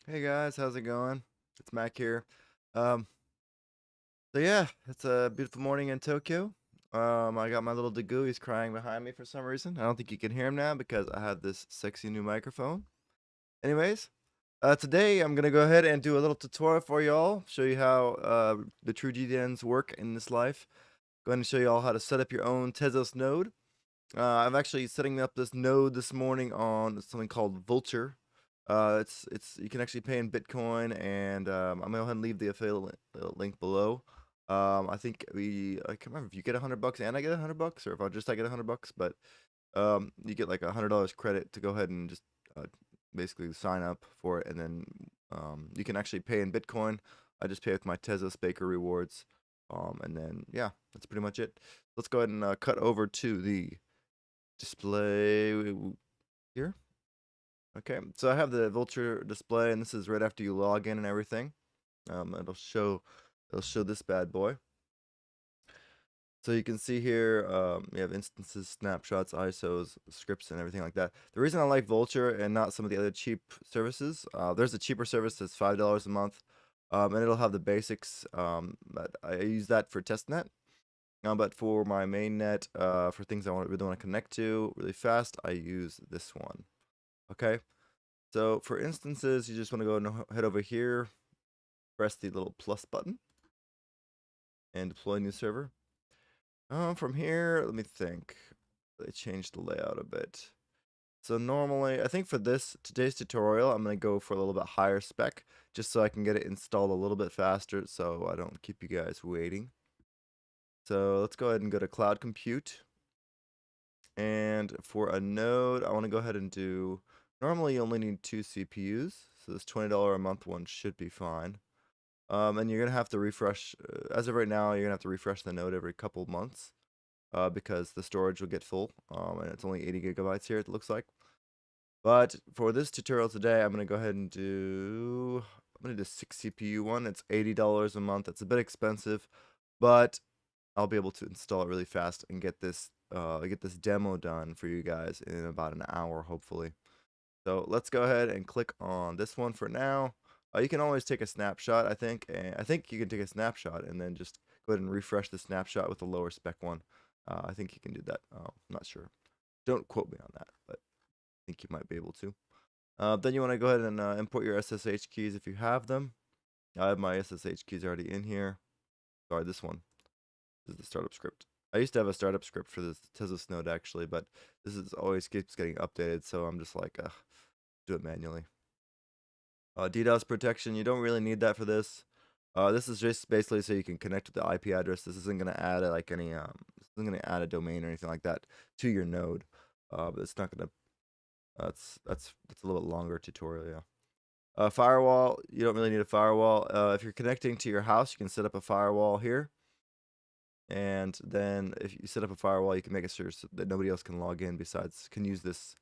Hey guys, how's it going? It's Mac here. Um, so yeah, it's a beautiful morning in Tokyo. I got my little Degu. He's crying behind me for some reason. I don't think you can hear him now because I have this sexy new microphone. Anyways, today I'm gonna go ahead and do a little tutorial for y'all. Show you how the true DEGENS work in this life. Go ahead and show you all how to set up your own Tezos node. I'm actually setting up this node this morning on something called Vultr. It's you can actually pay in Bitcoin, and I'm gonna go ahead and leave the affiliate link below. I think I can't remember if you get $100 and I get $100, or if I get $100, but you get like $100 credit to go ahead and just basically sign up for it, and then you can actually pay in Bitcoin. I just pay with my Tezos Baker rewards, and then yeah, that's pretty much it. Let's go ahead and cut over to the display here. Okay, so I have the Vultr display, and this is right after you log in and everything. It'll show this bad boy. So you can see here, you have instances, snapshots, ISOs, scripts, and everything like that. The reason I like Vultr and not some of the other cheap services, there's a cheaper service that's $5 a month, and it'll have the basics. But I use that for testnet. But for my main net, for things I really want to connect to really fast, I use this one. Okay. So for instances, you just want to go and head over here, press the little plus button, and deploy new server. From here, let me think. They changed the layout a bit. So normally, I think for today's tutorial, I'm going to go for a little bit higher spec, just so I can get it installed a little bit faster, so I don't keep you guys waiting. So let's go ahead and go to Cloud Compute. And for a node, I want to go ahead and do, normally you only need 2 CPUs, so this $20 a month one should be fine. And you're going to have to refresh, as of right now, you're going to have to refresh the node every couple of months. Because the storage will get full, and it's only 80 gigabytes here, it looks like. But for this tutorial today, I'm going to go ahead and do 6 CPU one. It's $80 a month. It's a bit expensive, but I'll be able to install it really fast and get this demo done for you guys in about an hour, hopefully. So let's go ahead and click on this one for now. You can always take a snapshot, I think. And I think you can take a snapshot and then just go ahead and refresh the snapshot with the lower spec one. I think you can do that. I'm not sure. Don't quote me on that, but I think you might be able to. Then you want to go ahead and import your SSH keys if you have them. I have my SSH keys already in here. Sorry, this one. This is the startup script. I used to have a startup script for this Tezos node actually, but this is always keeps getting updated, so I'm just like, do it manually. DDoS protection, you don't really need that for this. This is just basically so you can connect with the IP address. This isn't going to add this isn't going to add a domain or anything like that to your node. But it's not going to. That's a little bit longer tutorial. Yeah. Firewall, you don't really need a firewall. If you're connecting to your house, you can set up a firewall here. And then if you set up a firewall, you can make it sure that nobody else can log in can use this,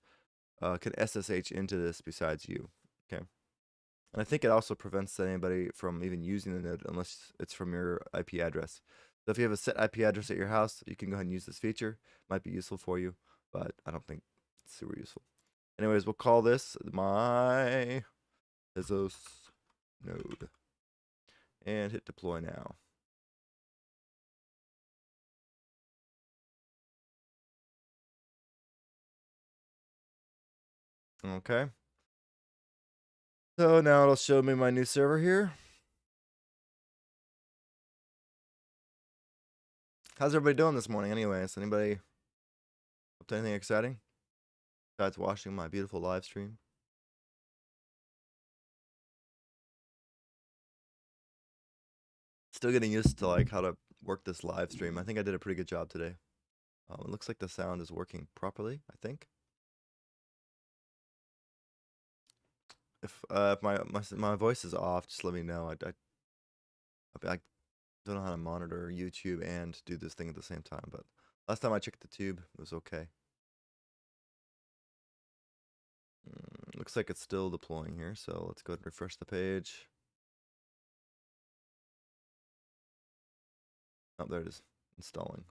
can SSH into this besides you. Okay. And I think it also prevents anybody from even using the node unless it's from your IP address. So if you have a set IP address at your house, you can go ahead and use this feature. Might be useful for you, but I don't think it's super useful. Anyways, we'll call this my Tezos node. And hit deploy now. Okay. So now it'll show me my new server here. How's everybody doing this morning anyways? Anybody up to anything exciting? Besides watching my beautiful live stream? Still getting used to like how to work this live stream. I think I did a pretty good job today. It looks like the sound is working properly, I think. If my voice is off, just let me know. I don't know how to monitor YouTube and do this thing at the same time, but last time I checked the tube, it was okay. Looks like it's still deploying here, so let's go ahead and refresh the page. Oh, there it is, installing.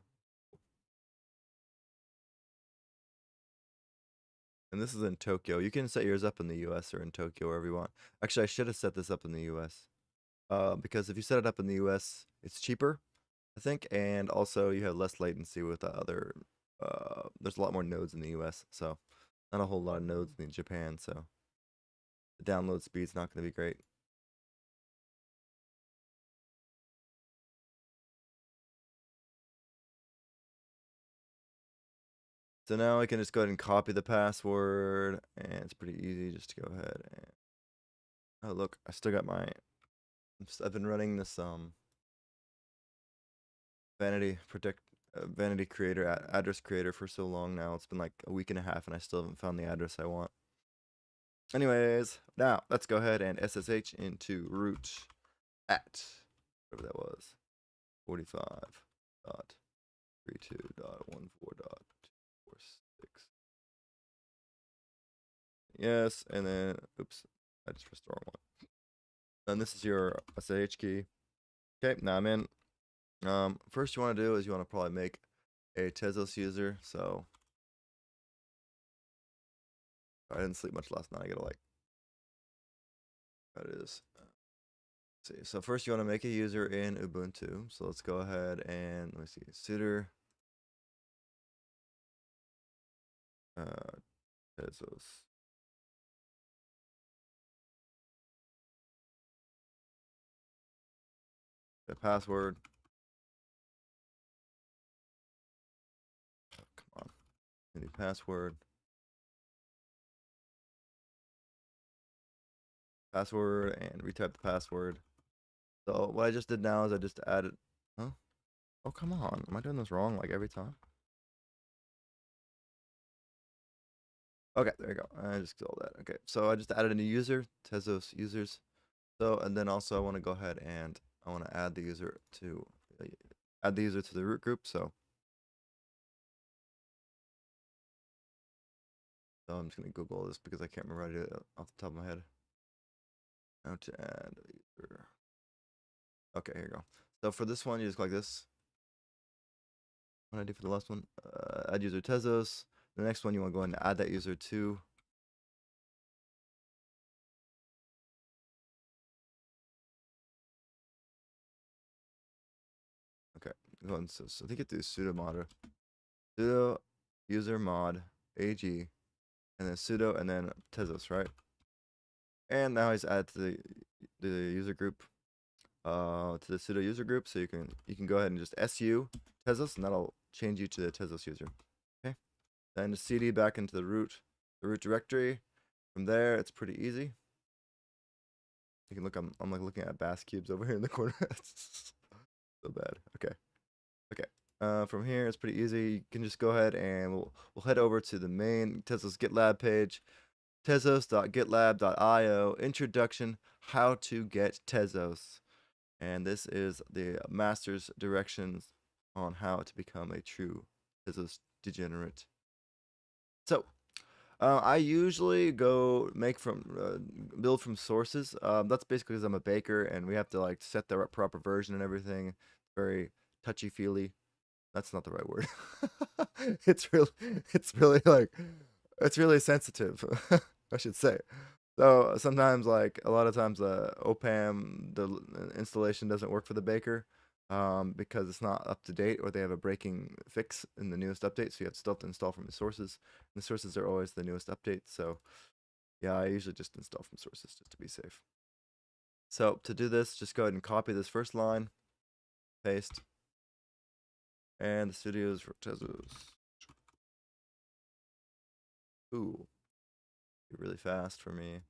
And this is in Tokyo. You can set yours up in the US or in Tokyo, wherever you want. Actually, I should have set this up in the US. Because if you set it up in the US, it's cheaper, I think, and also you have less latency with the other. There's a lot more nodes in the US, so not a whole lot of nodes in Japan, so the download speed's not going to be great. So now I can just go ahead and copy the password, and it's pretty easy just to go ahead and. Oh look, I still got my. I've been running this vanity creator address creator for so long now. It's been like a week and a half, and I still haven't found the address I want. Anyways, now let's go ahead and SSH into root at whatever that was, 45.32.14.246. Yes, and then oops, I just pressed the wrong one. And this is your SSH key. Okay, now I'm in. First you want to do is you want to probably make a Tezos user. So I didn't sleep much last night. I gotta like, that is. See, so first you want to make a user in Ubuntu. So let's go ahead and let me see, sudo Tezos. The password. Oh, come on. Any password. Password and retype the password. So what I just did now is I just added. Huh? Oh, come on. Am I doing this wrong like every time? Okay, there you go. I just did all that. Okay, so I just added a new user, Tezos users. So, and then also I want to go ahead and I want to add the user to the root group. So I'm just gonna Google this because I can't remember how to do it off the top of my head. How to add a user. Okay, here you go. So for this one, you just click this. What did I do for the last one? Add user Tezos. The next one, you want to go ahead and add that user to. Okay, go ahead. So I think it do sudo mod, sudo user mod ag, and then sudo and then Tezos, right? And now he's added to the user group, to the sudo user group. So you can go ahead and just su Tezos, and that'll change you to the Tezos user. Okay. Then just cd back into the root directory. From there, it's pretty easy. You can look. I'm like looking at bass cubes over here in the corner. So bad. Okay. Okay. From here, it's pretty easy. You can just go ahead and we'll head over to the main Tezos GitLab page. Tezos.gitlab.io introduction, how to get Tezos. And this is the master's directions on how to become a true Tezos degenerate. So I usually go build from sources. That's basically because I'm a baker and we have to like set the proper version and everything. Very touchy feely. That's not the right word. it's really sensitive. I should say. So sometimes, like a lot of times, the OPAM installation doesn't work for the baker because it's not up to date or they have a breaking fix in the newest update. So you have to still have to install from the sources. And the sources are always the newest updates. So yeah, I usually just install from sources just to be safe. So to do this, just go ahead and copy this first line, paste, and the studios for Tezos. Ooh, really fast for me.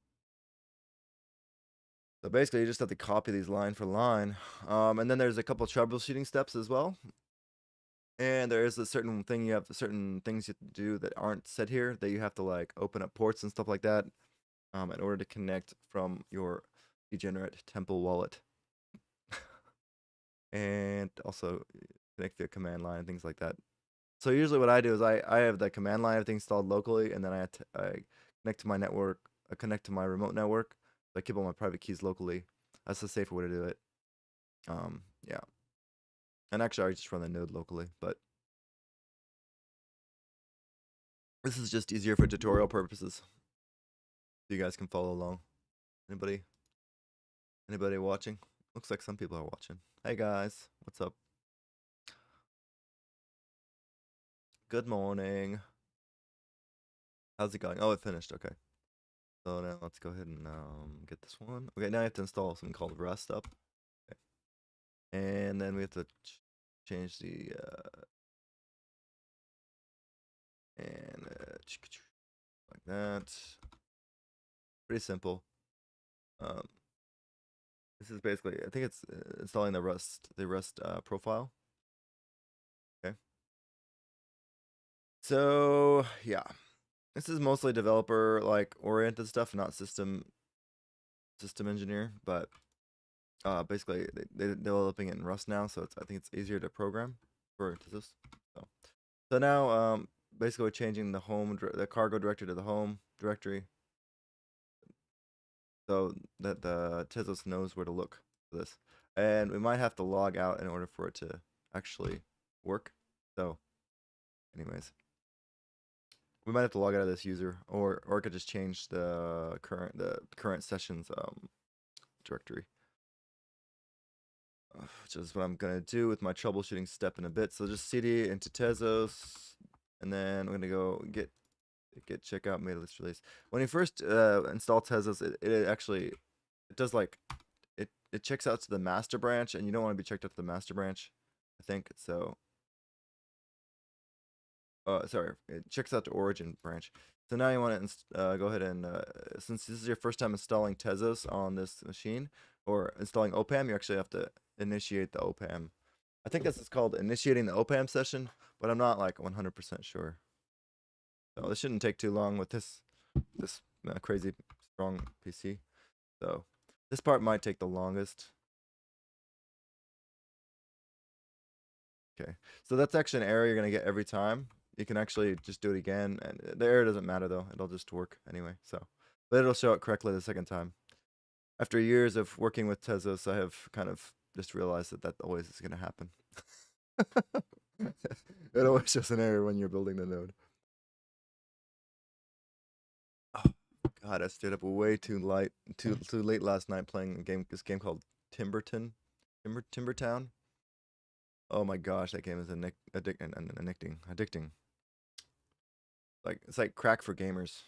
So basically, you just have to copy these line for line. And then there's a couple troubleshooting steps as well. And there is certain things you have to do that aren't set here, that you have to like open up ports and stuff like that in order to connect from your degenerate temple wallet. And also connect via command line and things like that. So usually what I do is I have the command line everything installed locally, and then I connect to my network, connect to my remote network. So I keep all my private keys locally. That's the safer way to do it. Yeah. And actually, I just run the node locally, but this is just easier for tutorial purposes. So you guys can follow along. Anybody watching? Looks like some people are watching. Hey guys, what's up? Good morning. How's it going? Oh, it finished. Okay. So now let's go ahead and get this one. Okay, now I have to install something called Rust up. Okay. And then we have to change the like that. Pretty simple. This is basically, I think it's installing the Rust profile. Okay. So yeah, this is mostly developer like oriented stuff, not system engineer, but basically they're developing it in Rust now, so I think it's easier to program for this. So now basically we're changing the cargo directory to the home directory, so that the Tezos knows where to look for this. and we might have to log out in order for it to actually work. So, anyways, we might have to log out of this user, or I could just change the current session's directory, which is what I'm gonna do with my troubleshooting step in a bit. So just cd into Tezos, and then we're gonna go get checkout made list release. When you first install Tezos, it actually it does like it checks out to the master branch, and you don't want to be checked out to the master branch, I think. So sorry, it checks out to origin branch. So now you want to go ahead and since this is your first time installing Tezos on this machine or installing OPAM, you actually have to initiate the OPAM. I think this is called initiating the OPAM session, but I'm not like 100% sure. So this shouldn't take too long with this crazy strong PC. So this part might take the longest. Okay, so that's actually an error you're gonna get every time. You can actually just do it again, and the error doesn't matter though. It'll just work anyway. So, but it'll show it correctly the second time. After years of working with Tezos, I have kind of just realized that that always is gonna happen. It always shows an error when you're building the node. Oh God, I stayed up way too late last night playing this game called Timbertown. Oh my gosh, that game is addicting. Like it's like crack for gamers.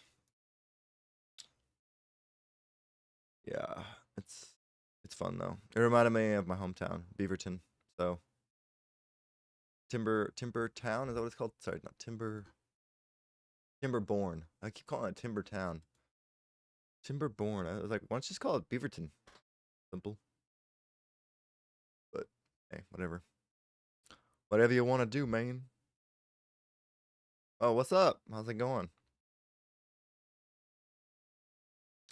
Yeah, it's fun though. It reminded me of my hometown, Beaverton. So Timber Town, is that what it's called? Sorry, not Timberborn. I keep calling it Timber Town. Timberborn. I was like, why don't you just call it Beaverton? Simple. But hey, whatever. Whatever you want to do, man. Oh, what's up? How's it going?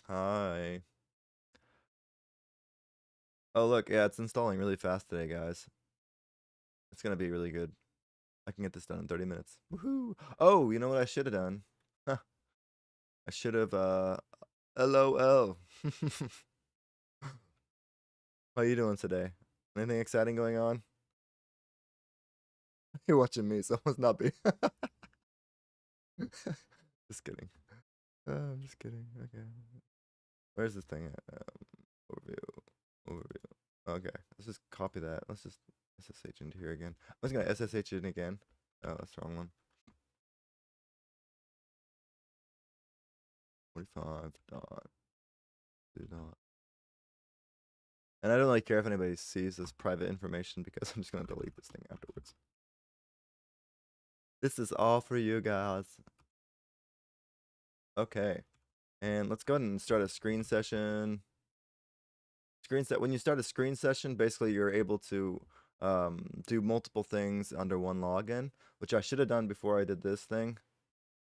Hi. Oh, look, yeah, it's installing really fast today, guys. It's gonna be really good. I can get this done in 30 minutes. Woohoo! Oh, you know what I should have done? Huh. I should have, LOL. How you doing today? Anything exciting going on? You're watching me, so it must not be. Just kidding. I'm just kidding. Okay. Where's this thing at? Overview. Okay. Let's just copy that. Let's just SSH into here again. I was gonna SSH in again. Oh, that's the wrong one. 45 dot. And I don't really care if anybody sees this private information because I'm just gonna delete this thing afterwards. This is all for you guys. Okay. And let's go ahead and start a screen session. When you start a screen session, basically you're able to do multiple things under one login, which I should have done before I did this thing,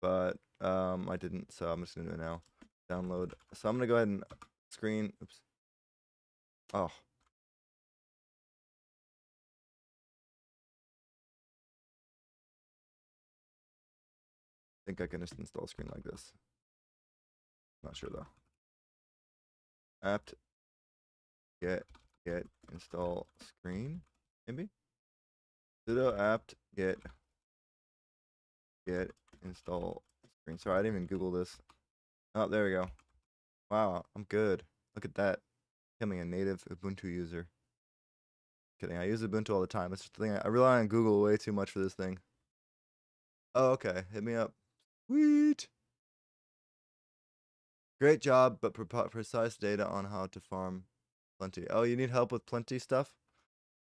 but I didn't, so I'm just gonna do it now. Download. So I'm gonna go ahead and screen. Oops. Oh. I think I can just install a screen like this. Not sure though. Apt get install screen, maybe? Sudo apt get install screen. Sorry, I didn't even Google this. Oh, there we go. Wow, I'm good. Look at that. Becoming a native Ubuntu user. Kidding, I use Ubuntu all the time. It's just the thing. I rely on Google way too much for this thing. Oh, okay. Hit me up. Sweet. Great job, but precise data on how to farm plenty. Oh, you need help with plenty stuff?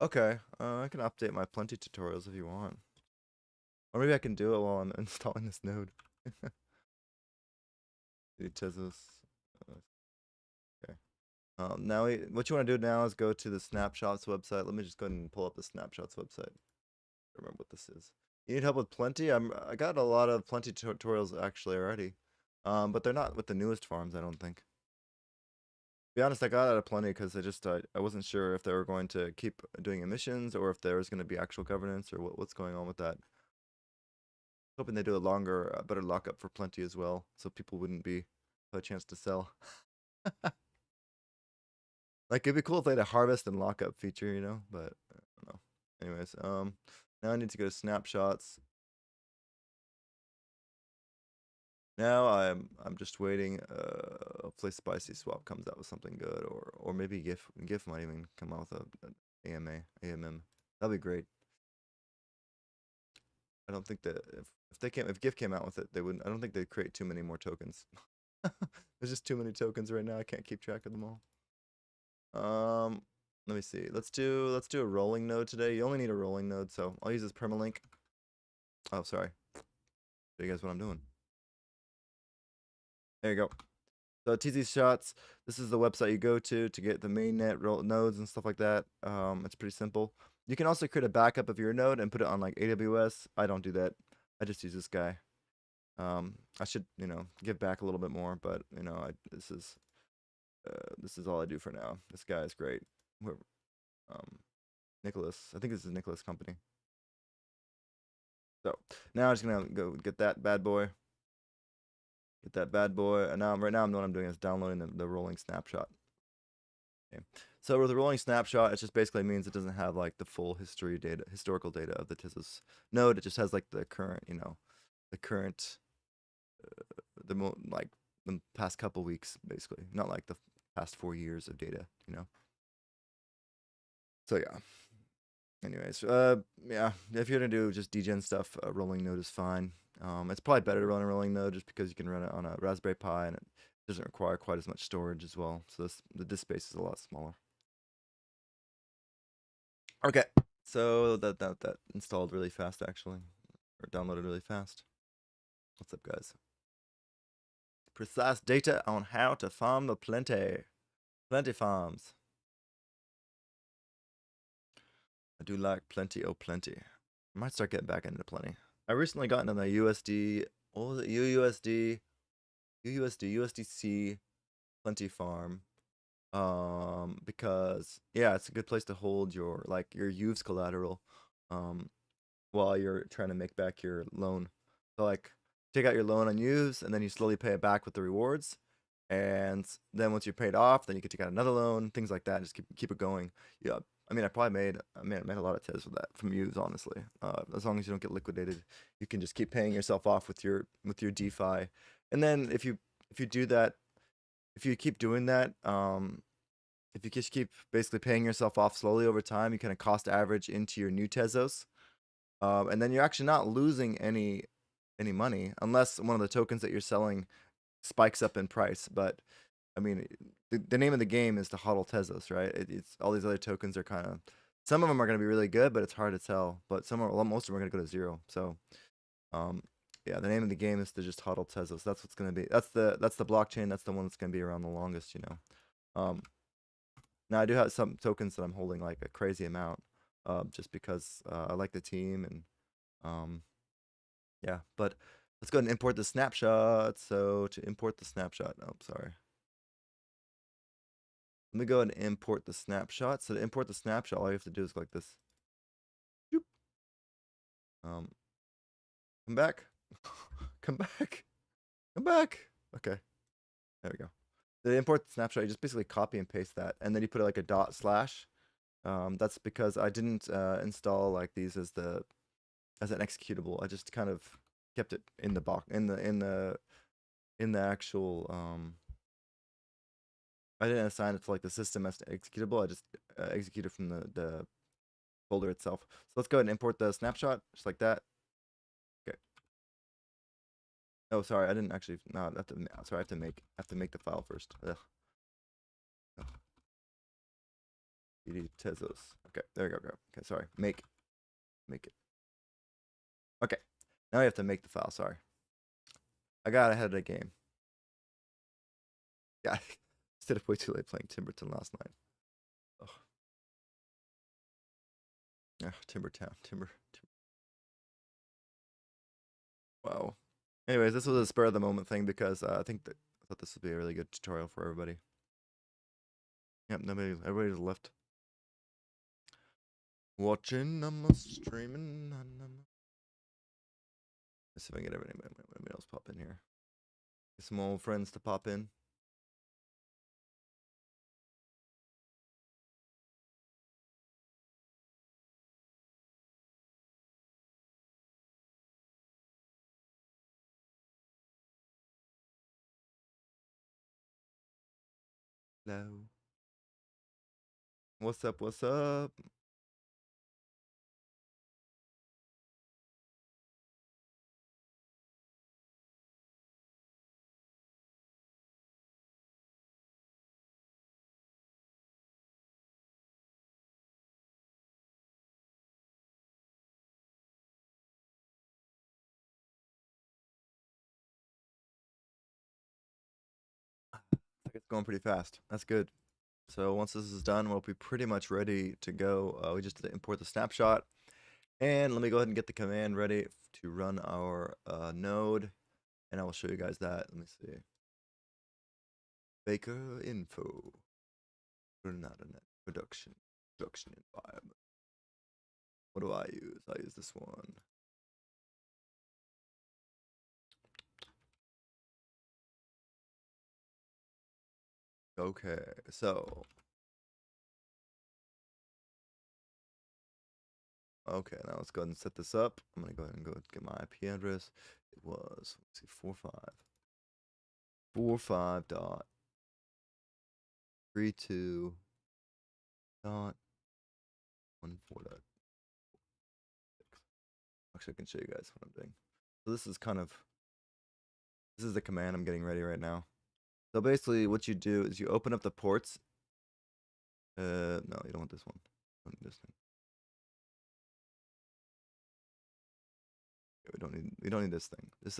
Okay, I can update my plenty tutorials if you want. Or maybe I can do it while I'm installing this node. Tezos. Okay. Now what you want to do now is go to the Snapshots website. Let me just go ahead and pull up the Snapshots website. I remember what this is. You need help with plenty? I got a lot of plenty tutorials actually already. But they're not with the newest farms, I don't think. To be honest, I got out of plenty because I wasn't sure if they were going to keep doing emissions or if there was going to be actual governance or what's going on with that. Hoping they do a longer, better lockup for plenty as well, so people wouldn't have a chance to sell. Like it'd be cool if they had a harvest and lockup feature, you know. But I don't know. Anyways, now I need to go to snapshots. Now I'm just waiting. Hopefully Spicy Swap comes out with something good, or maybe GIF might even come out with a AMM. That'd be great. I don't think that if GIF came out with it, they wouldn't. I don't think they'd create too many more tokens. There's just too many tokens right now. I can't keep track of them all. Let me see. Let's do a rolling node today. You only need a rolling node, so I'll use this permalink. Oh, sorry. Show you guys what I'm doing. There you go. So Tezos Shots, this is the website you go to get the mainnet nodes and stuff like that. It's pretty simple. You can also create a backup of your node and put it on like AWS. I don't do that. I just use this guy. I should, give back a little bit more, but this is all I do for now. This guy is great. Nicholas, I think this is Nicholas' company. So now I'm just gonna go get that bad boy. And now right now what I'm doing is downloading the rolling snapshot. Okay. So with the rolling snapshot, it just basically means it doesn't have like the full historical data of the Tezos node. It just has like the current, the current, like the past couple weeks, basically, not like the past 4 years of data, So yeah. Anyways, yeah, if you're gonna do just degen stuff, rolling node is fine. It's probably better to run a rolling node just because you can run it on a Raspberry Pi and it doesn't require quite as much storage as well. So the disk space is a lot smaller. Okay, so that installed really fast actually, or downloaded really fast. What's up, guys? Precise data on how to farm the plenty farms. I do like plenty, oh plenty. I might start getting back into plenty. I recently got into the USD. What was it? USDC plenty farm. Because yeah, it's a good place to hold your use collateral, while you're trying to make back your loan. So like, take out your loan on use, and then you slowly pay it back with the rewards. And then once you're paid off, then you can take out another loan, things like that. Just keep it going. Yeah, I mean, I made a lot of Tez with that from use, honestly. As long as you don't get liquidated, you can just keep paying yourself off with your DeFi. And then if you do that, if you keep doing that, if you just keep basically paying yourself off slowly over time, you kind of cost average into your new Tezos. And then you're actually not losing any money unless one of the tokens that you're selling spikes up in price. But I mean, the name of the game is to hodl Tezos, right? It's all these other tokens are kind of, some of them are going to be really good, but it's hard to tell. But most of them are going to go to zero. So, yeah, the name of the game is to just hodl Tezos. That's what's going to be. That's the blockchain. That's the one that's going to be around the longest, Now I do have some tokens that I'm holding like a crazy amount, just because I like the team and yeah. But let's go ahead and import the snapshot. So to import the snapshot, oh sorry. Let me go ahead and import the snapshot. So to import the snapshot, all you have to do is go like this. Come back. Come back. Come back. Okay. There we go. To import the snapshot, you just basically copy and paste that, and then you put like a dot slash. That's because I didn't install like these as an executable. I just kind of kept it in the box in the actual I didn't assign it to like the system as executable. I just executed from the folder itself. So let's go ahead and import the snapshot just like that. Okay. Oh, sorry, I didn't actually. No, sorry, I have to make the file first. Ugh. You need Tezos. Okay, there you go. Okay, sorry. Make it. Okay, now I have to make the file. Sorry, I got ahead of the game. Yeah, instead of way too late playing Timberton last night. Ugh. Yeah, Timber. Wow. Anyways, this was a spur of the moment thing because I thought this would be a really good tutorial for everybody. Yep, everybody's left watching. I'm streaming. Let's see if I can get anybody else pop in here. Get some old friends to pop in. Hello. What's up? What's up? It's going pretty fast. That's good. So once this is done, we'll be pretty much ready to go. We just have to import the snapshot. And let me go ahead and get the command ready to run our node. And I will show you guys that. Let me see. Baker info. Net production environment. What do I use? I use this one. Okay, so okay, now let's go ahead and set this up. I'm gonna go ahead and go get my IP address. It was, let's see, 45.32.14.6. Actually, I can show you guys what I'm doing. So this is the command I'm getting ready right now. So basically what you do is you open up the ports. No, you don't want this one. You don't need this thing. We don't need this thing. This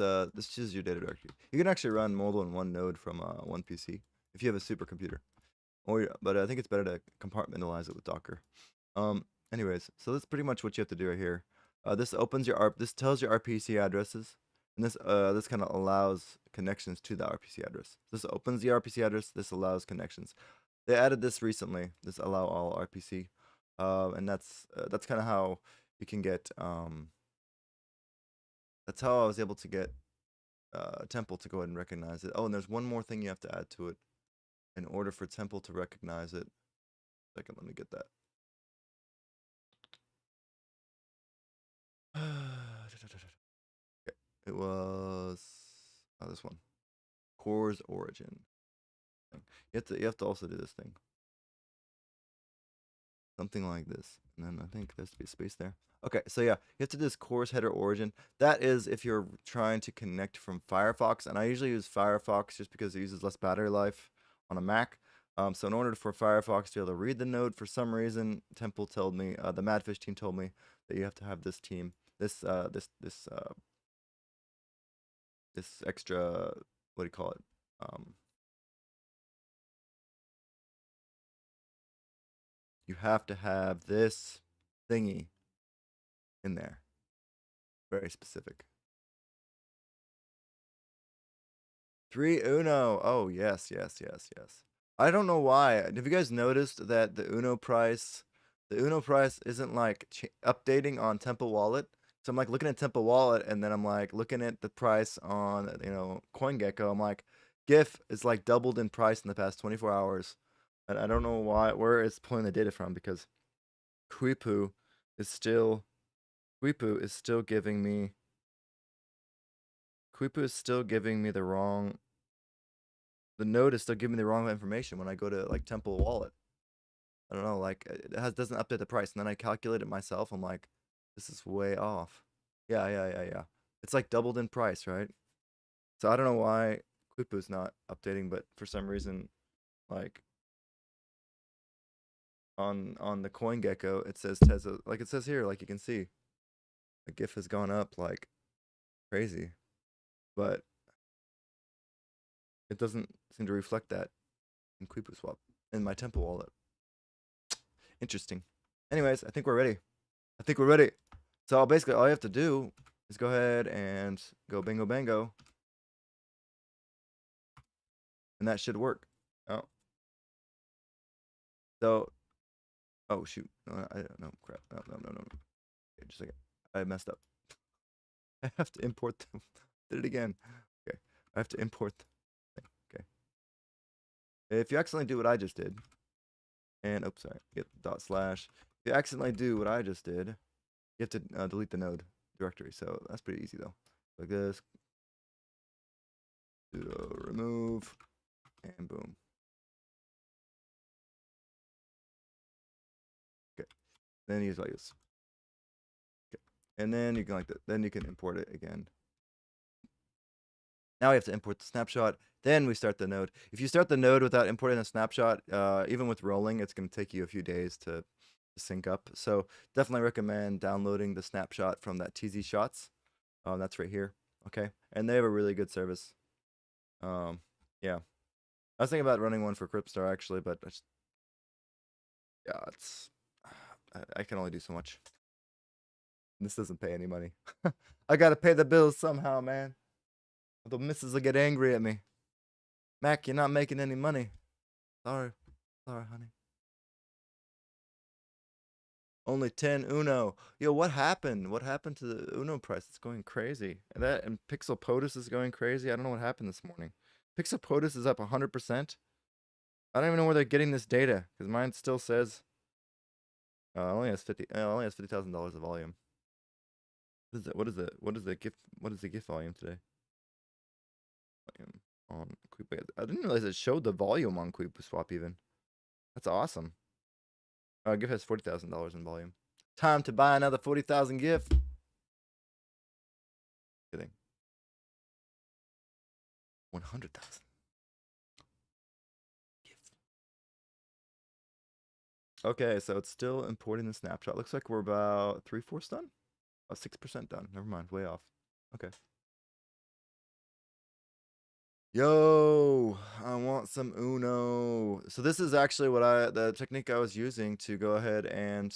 chooses your data directory. You can actually run mobile in one node from one PC if you have a supercomputer. But I think it's better to compartmentalize it with Docker. Anyways, so that's pretty much what you have to do right here. This opens your this tells your RPC addresses, and this kind of allows connections to the RPC address. This opens the RPC address. This allows connections. They added this recently. This allow all RPC, and that's kind of how you can get. That's how I was able to get Temple to go ahead and recognize it. Oh, and there's one more thing you have to add to it in order for Temple to recognize it. Second, let me get that. Okay. It was this one. Core's origin. You have to also do this thing. Something like this. And then I think there has to be a space there. Okay, so yeah, you have to do this course header origin. That is if you're trying to connect from Firefox, and I usually use Firefox just because it uses less battery life on a Mac. So in order for Firefox to be able to read the node, for some reason, Temple told me, the Madfish team told me that you have to have this team, this extra, what do you call it? You have to have this thingy in there. Very specific. 3 Uno. Oh, yes. I don't know why. Have you guys noticed that the Uno price isn't like updating on Temple Wallet? So I'm like looking at Temple Wallet, and then I'm like looking at the price on, CoinGecko. I'm like, GIF is like doubled in price in the past 24 hours. And I don't know where it's pulling the data from, because Quipu is still giving me the node is still giving me the wrong information when I go to like Temple Wallet. I don't know, like it doesn't update the price, and then I calculate it myself. I'm like, this is way off. Yeah. It's like doubled in price, right? So I don't know why Quipu's not updating, but for some reason, like on the CoinGecko, it says Tezos, like it says here, like you can see, the GIF has gone up like crazy, but it doesn't seem to reflect that in Quipu Swap in my Temple Wallet. Interesting. Anyways, I think we're ready. So basically, all you have to do is go ahead and go bingo bango, and that should work. Oh, so, oh shoot, no, I don't know, crap, no. Okay, just a second, I messed up. I have to import them. Did it again. Okay, I have to import the thing. Okay, if you accidentally do what I just did, and oops, sorry, get dot slash. If you accidentally do what I just did, you have to delete the node directory. So that's pretty easy though. Like this, sudo remove, and boom. then use values. Okay. And then you can like that. Then you can import it again. Now we have to import the snapshot. Then we start the node. If you start the node without importing a snapshot, even with rolling, it's going to take you a few days to sync up. So definitely recommend downloading the snapshot from that TZ Shots. That's right here. Okay, and they have a really good service. Yeah, I was thinking about running one for Cryptstar actually, but yeah, it's I can only do so much. This doesn't pay any money. I gotta pay the bills somehow, man. The missus will get angry at me. Mac, you're not making any money. Sorry, honey. Only 10 Uno. Yo, what happened? What happened to the Uno price? It's going crazy. And Pixel POTUS is going crazy. I don't know what happened this morning. Pixel POTUS is up 100%. I don't even know where they're getting this data because mine still says only has $50,000 of volume. What is the GIF volume today? Volume on Quick. I didn't realize it showed the volume on QuickSwap even. That's awesome. GIF has $40,000 in volume. Time to buy another 40,000 GIF. Kidding. 100,000. Okay, so it's still importing the snapshot. Looks like we're about 3/4 done. 6% done. Never mind, way off. Okay. Yo, I want some Uno. So this is actually the technique I was using to go ahead and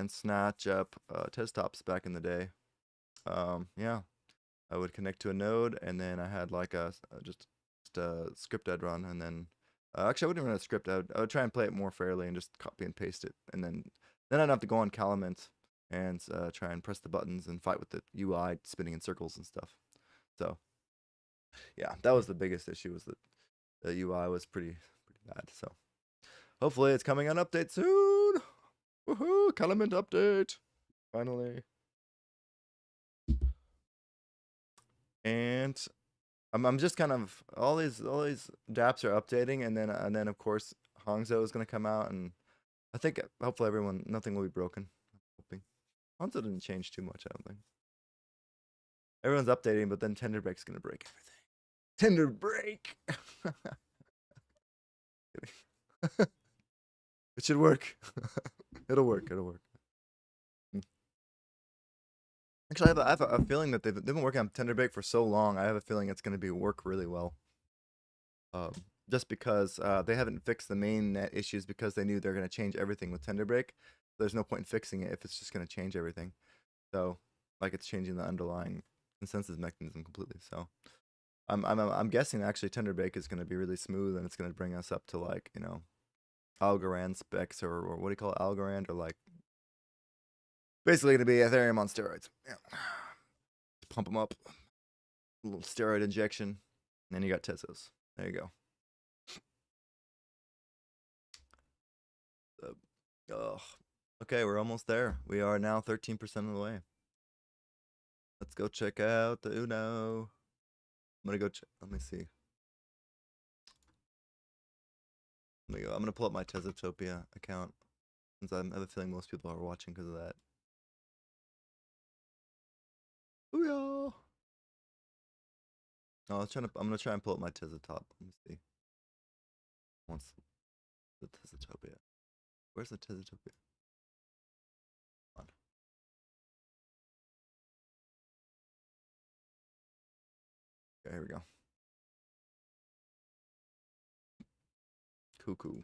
snatch up Tez tops back in the day. Yeah, I would connect to a node, and then I had like just a script I'd run, and then actually I wouldn't run a script. I would try and play it more fairly and just copy and paste it, and then I'd have to go on Calumet and try and press the buttons and fight with the UI spinning in circles and stuff. So yeah, that was the biggest issue, was that the UI was pretty bad. So hopefully it's coming on update soon. Woohoo! Calumet update finally. And I'm just kind of all these dApps are updating, and then of course Hangzhou is gonna come out, and I think hopefully nothing will be broken. I'm hoping Hangzhou didn't change too much. I don't think everyone's updating, but then Tender Break's gonna break everything. Tender Break. It should work. It'll work. Actually, I have a feeling that they've been working on Tender Break for so long. I have a feeling it's going to work really well. Just because they haven't fixed the main net issues, because they knew they're going to change everything with Tender Break. There's no point in fixing it if it's just going to change everything. So, like, it's changing the underlying consensus mechanism completely. So, I'm guessing actually Tender Break is going to be really smooth, and it's going to bring us up to, like, you know, Algorand specs, or what do you call it, Algorand, or like basically going to be Ethereum on steroids. Yeah. Pump them up, a little steroid injection, and then you got Tezos. There you go. Okay, we're almost there. We are now 13% of the way. Let's go check out the Uno. I'm gonna go check. Let me see. Let me go. I'm gonna pull up my Tezotopia account, since I have a feeling most people are watching because of that. Booyah! No, I'm gonna try and pull up my Tezotop. Let me see. Once the Tezotopia. Where's the Tezotopia? On. Okay, here we go. Cool.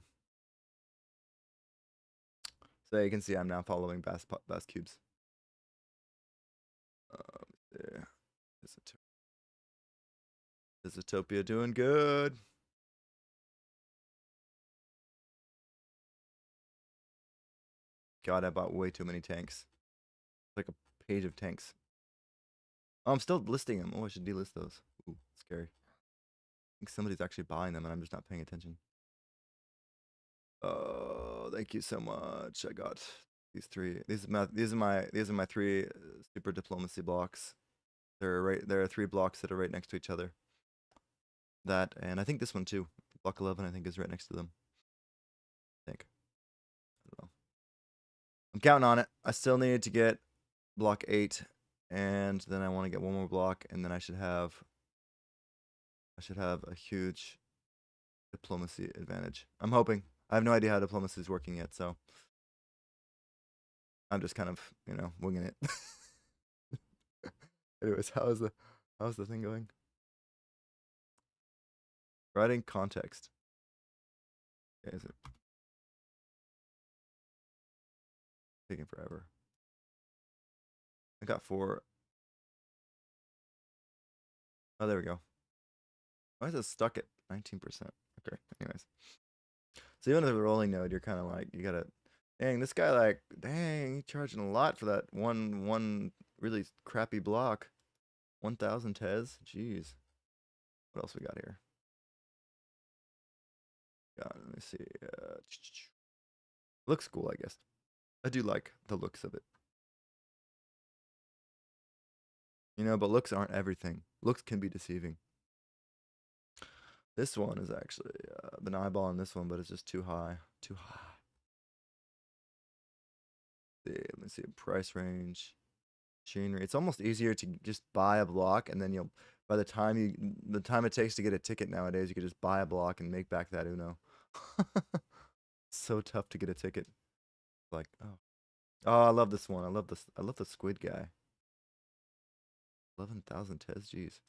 So you can see I'm now following Bass Cubes. There. Tezotopia doing good. God, I bought way too many tanks. It's like a page of tanks. Oh, I'm still listing them. Oh, I should delist those. Ooh, scary. I think somebody's actually buying them, and I'm just not paying attention. Oh, thank you so much. I got these three. These are my three super diplomacy blocks. There are 3 blocks that are right next to each other. That, and I think this one too. Block 11, I think, is right next to them. I think. I don't know. I'm counting on it. I still need to get block 8, and then I want to get one more block, and then I should have a huge diplomacy advantage. I'm hoping. I have no idea how diplomacy is working yet, so I'm just kind of, winging it. Anyways, how's the thing going? Writing context. Okay, is it taking forever? I got 4. Oh, there we go. Why is it stuck at 19%? Okay, anyways. So even with a rolling node, you're kind of like, you gotta, dang, this guy like, dang, he's charging a lot for that one really crappy block. 1,000 Tez, jeez. What else we got here? Let me see. Looks cool, I guess. I do like the looks of it. But looks aren't everything. Looks can be deceiving. This one is actually been eyeballing this one, but it's just too high. Too high. Let me see. Price range. Machinery. It's almost easier to just buy a block, and then by the time it takes to get a ticket nowadays, you could just buy a block and make back that Uno. So tough to get a ticket. Like, oh, I love this one. I love the squid guy. 11,000 Tez, jeez.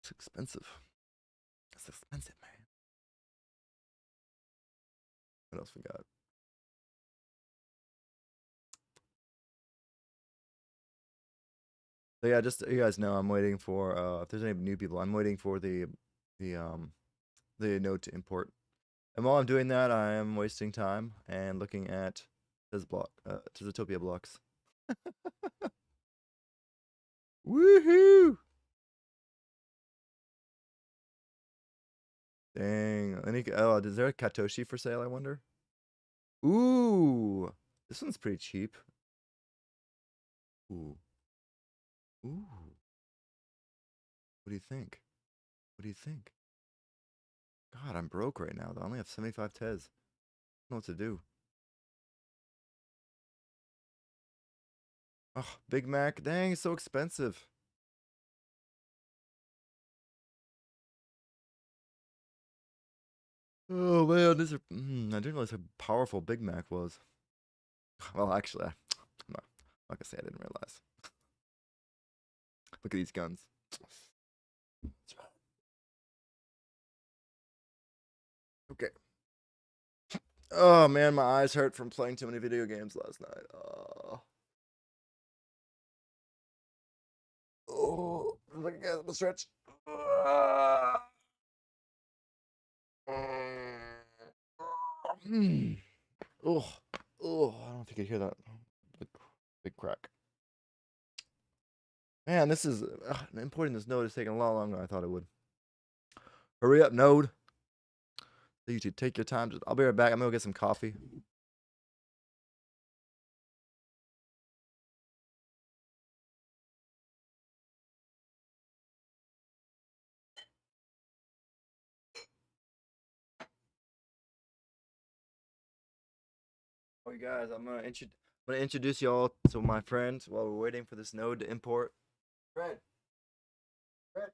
It's expensive. It's expensive, man. What else we got? So yeah, just so you guys know, I'm waiting for if there's any new people, I'm waiting for the node to import. And while I'm doing that, I am wasting time and looking at Tezotopia blocks. Woohoo! Dang. Is there a Katoshi for sale, I wonder? Ooh. This one's pretty cheap. Ooh. Ooh. What do you think? What do you think? God, I'm broke right now. I only have 75 Tez. I don't know what to do. Oh, Big Mac. Dang, it's so expensive. Oh man, I didn't realize how powerful Big Mac was. Well, actually, I'm not gonna say I didn't realize. Look at these guns. Okay. Oh man, my eyes hurt from playing too many video games last night. Oh, look at the stretch. Oh, I don't think I hear that. Big crack. Man, this is importing this node is taking a lot longer than I thought it would. Hurry up, node. You should take your time. I'll be right back. I'm gonna go get some coffee. Oh, you guys, I'm gonna introduce y'all to my friends while we're waiting for this node to import. Fred. Fred.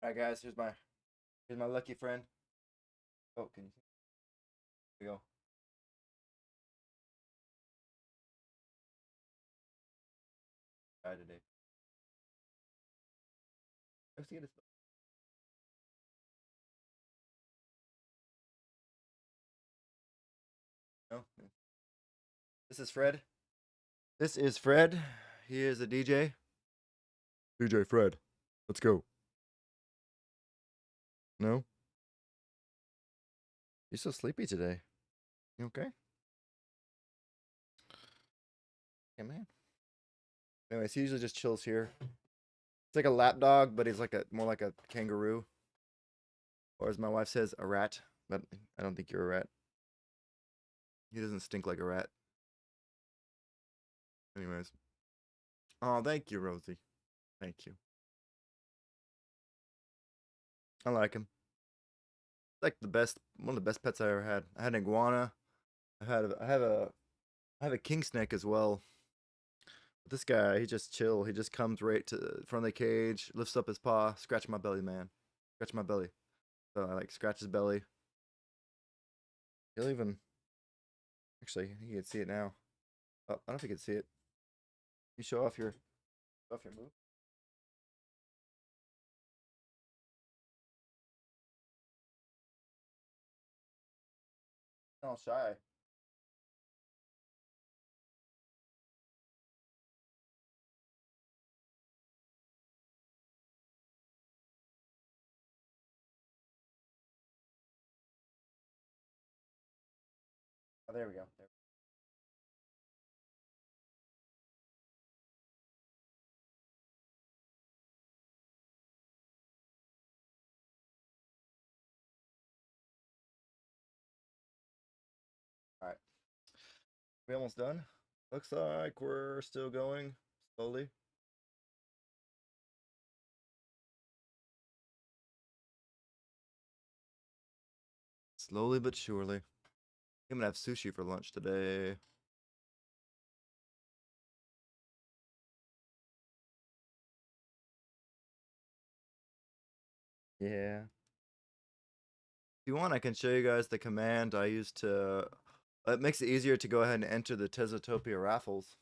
All right, guys. Here's my lucky friend. Oh, can you see? Here we go. Today. Let's get this. No. This is Fred. This is Fred. He is a DJ. DJ Fred. Let's go. No? You're so sleepy today. You okay? Yeah, man. Anyways, he usually just chills here. It's like a lap dog, but he's more like a kangaroo. Or as my wife says, a rat. But I don't think you're a rat. He doesn't stink like a rat. Anyways. Oh, thank you, Rosie. Thank you. I like him. Like the best, one of the best pets I ever had. I had an iguana. I have a king snake as well. But this guy, he just chill. He just comes right to the front of the cage, lifts up his paw, scratch my belly, man. Scratch my belly. So I like scratch his belly. He'll even actually you can see it now. Oh, I don't know if you can see it. You show off your move. All shy. Oh, there we go. There. All right. We almost done. Looks like we're still going slowly. Slowly but surely. I'm gonna have sushi for lunch today. Yeah. If you want, I can show you guys the command I use to. It makes it easier to go ahead and enter the Tezotopia raffles.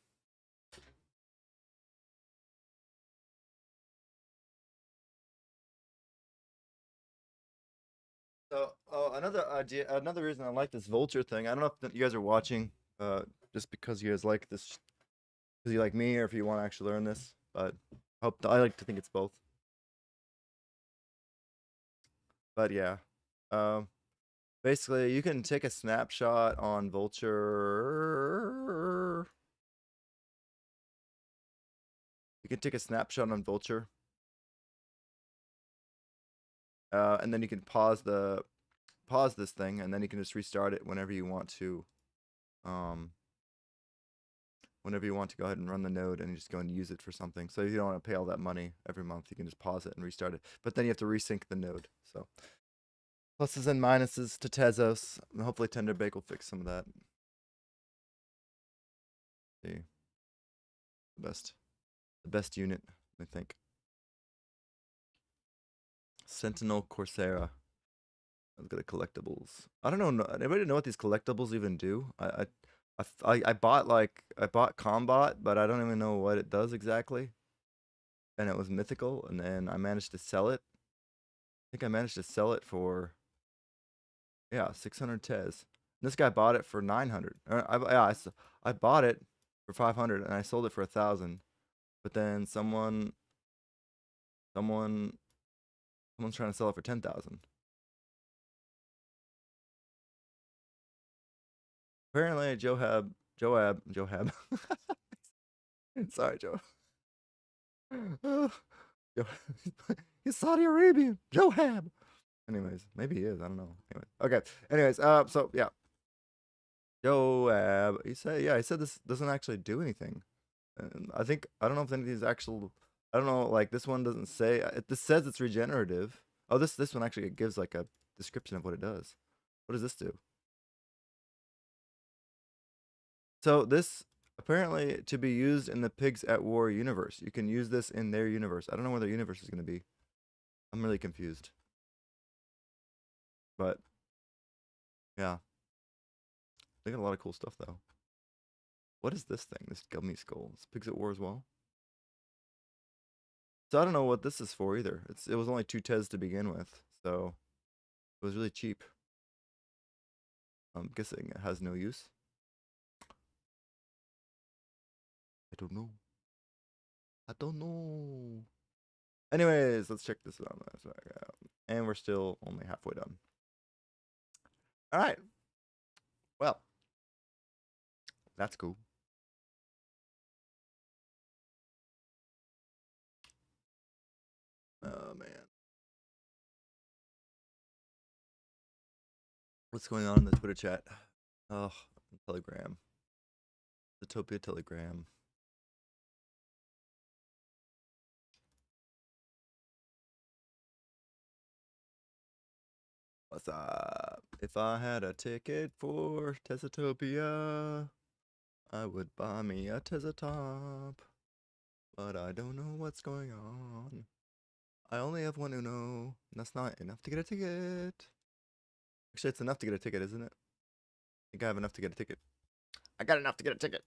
So, another idea, another reason I like this Vultr thing. I don't know if you guys are watching, just because you guys like this, because you like me, or if you want to actually learn this. But I like to think it's both. But yeah, um, basically, you can take a snapshot on Vultr. You can take a snapshot on Vultr, and then you can pause this thing, and then you can just restart it whenever you want to. Um, Whenever you want to go ahead and run the node and you just go and use it for something. So you don't want to pay all that money every month. You can just pause it and restart it. But then you have to resync the node. So pluses and minuses to Tezos. And hopefully Tenderbake will fix some of that. See. The best unit, I think. Sentinel Coursera. Let's go to collectibles. I don't know. Anybody know what these collectibles even do? I bought Combat, but I don't even know what it does exactly. And it was mythical, and then I managed to sell it. I think I managed to sell it for 600 Tez. And this guy bought it for 900. I bought it for 500 and I sold it for 1,000. But then someone's trying to sell it for 10,000. Apparently, Joab. Sorry, Joe. He's Saudi Arabian. Joab. Anyways, maybe he is. I don't know. Anyway, okay. Anyways, so yeah, Joab. He said this doesn't actually do anything. And I don't know if any of these actual. I don't know. Like this one doesn't say. This says it's regenerative. Oh, this one actually gives like a description of what it does. What does this do? So this apparently to be used in the Pigs at War universe. You can use this in their universe. I don't know where their universe is going to be. I'm really confused. But yeah, they got a lot of cool stuff though. What is this thing? This gummy skull. It's Pigs at War as well. So I don't know what this is for either. It was only 2 Tez to begin with, so it was really cheap. I'm guessing it has no use. I don't know. I don't know. Anyways, let's check this out. And we're still only halfway done. All right. Well, that's cool. Oh, man. What's going on in the Twitter chat? Oh, Telegram. Zootopia Telegram. What's up? If I had a ticket for Tezotopia, I would buy me a Tezotop. But I don't know what's going on. I only have one Uno, and that's not enough to get a ticket. Actually, it's enough to get a ticket, isn't it? I think I have enough to get a ticket. I got enough to get a ticket.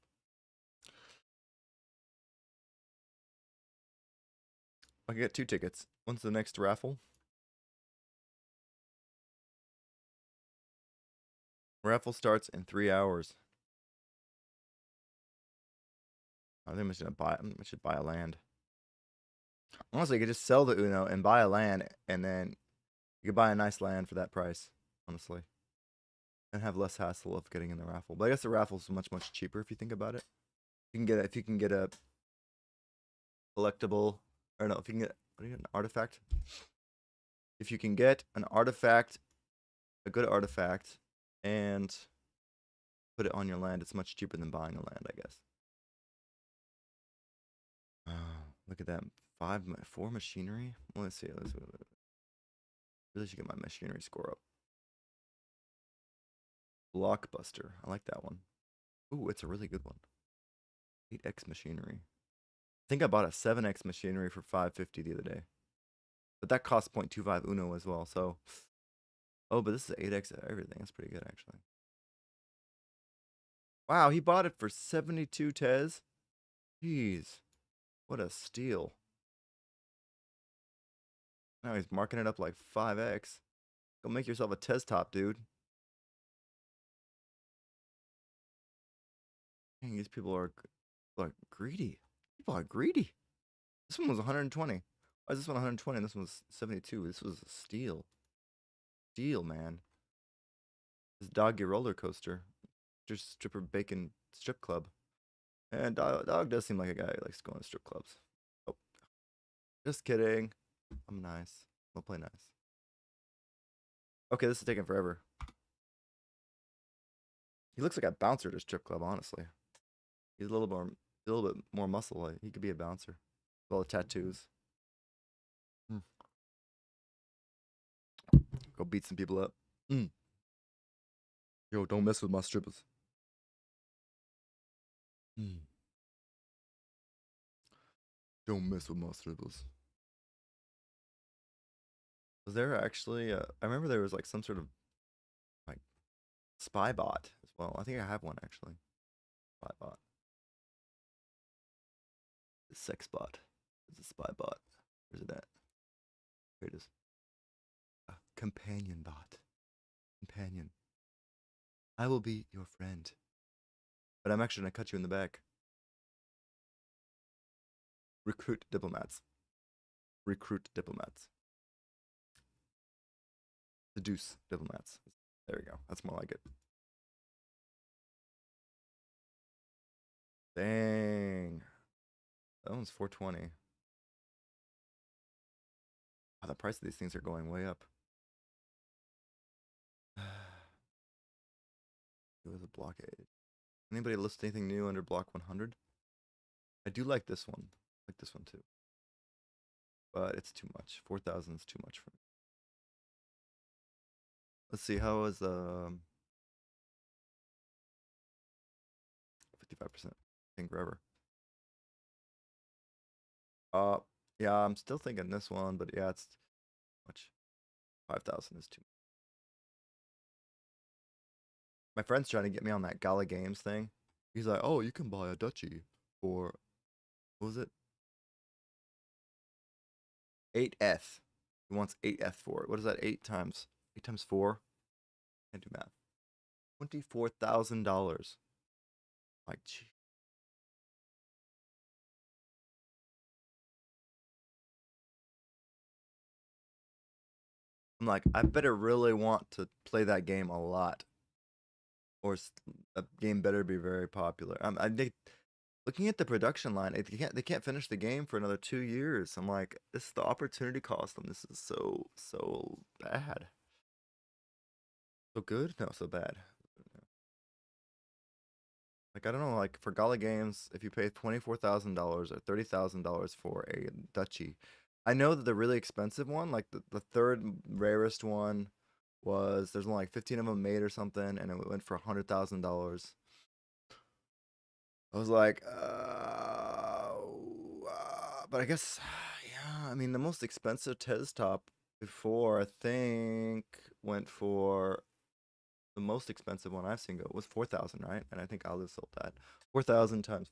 I can get 2 tickets. When's the next raffle? Raffle starts in 3 hours. I think I should buy a land. Honestly, you could just sell the Uno and buy a land, and then you could buy a nice land for that price, honestly. And have less hassle of getting in the raffle. But I guess the raffle's much cheaper if you think about it. You can get if you can get a collectible, or no, if you can get, what do you get, an artifact? If you can get an artifact, a good artifact, and put it on your land, it's much cheaper than buying a land, I guess. Look at that. 4 machinery? Well, let's see. Really should get my machinery score up. Blockbuster. I like that one. Ooh, it's a really good one. 8x machinery. I think I bought a 7x machinery for $550 the other day. But that costs 0.25 Uno as well, so. Oh, but this is 8x of everything. That's pretty good, actually. Wow, he bought it for 72 Tez. Jeez. What a steal. Now he's marking it up like 5x. Go make yourself a Tez top, dude. Dang, these people are greedy. People are greedy. This one was 120. Why is this one 120 and this one was 72? This was a steal. Steal, man. This doggy roller coaster. Just stripper bacon strip club. And dog does seem like a guy who likes going to strip clubs. Oh. Just kidding. I'm nice. I'll play nice. Okay, this is taking forever. He looks like a bouncer at a strip club, honestly. He's a little bit more muscle. He could be a bouncer. With all the tattoos. Go beat some people up. Yo, don't mess with my strippers. Don't mess with my strippers. Was there actually I remember there was like some sort of like spy bot as well. I think I have one actually. Spy bot. The sex bot. It's a spy bot. Where's it at? Here it is. A companion bot. Companion. I will be your friend. But I'm actually gonna cut you in the back. Recruit diplomats. Recruit diplomats. Seduce diplomats. There we go. That's more like it. Dang. That one's 420. Wow, the price of these things are going way up. It was a blockade. Anybody list anything new under block 100? I do like this one. I like this one too. But it's too much. 4,000 is too much for me. Let's see, how is 55%? Think forever. Yeah, I'm still thinking this one, but yeah, it's too much. 5,000 is too much. My friend's trying to get me on that Gala Games thing. He's like, oh, you can buy a duchy for, what was it? 8F. He wants 8F for it. What is that? 8 times 4? Can't do math. $24,000. Like, gee. I'm like, I better really want to play that game a lot, or a game better be very popular. Looking at the production line, they can't finish the game for another 2 years. I'm like, this is the opportunity cost on this is so bad. So good? No, so bad. Like, I don't know, like for Gala Games, if you pay $24,000 or $30,000 for a duchy, I know that the really expensive one, like the third rarest one, there's only like 15 of them made or something, and it went for $100,000. I was like, but I guess, yeah. I mean, the most expensive Tez top before I think went for the most expensive one I've seen go was 4,000, right? And I think Alice sold that 4,000 times.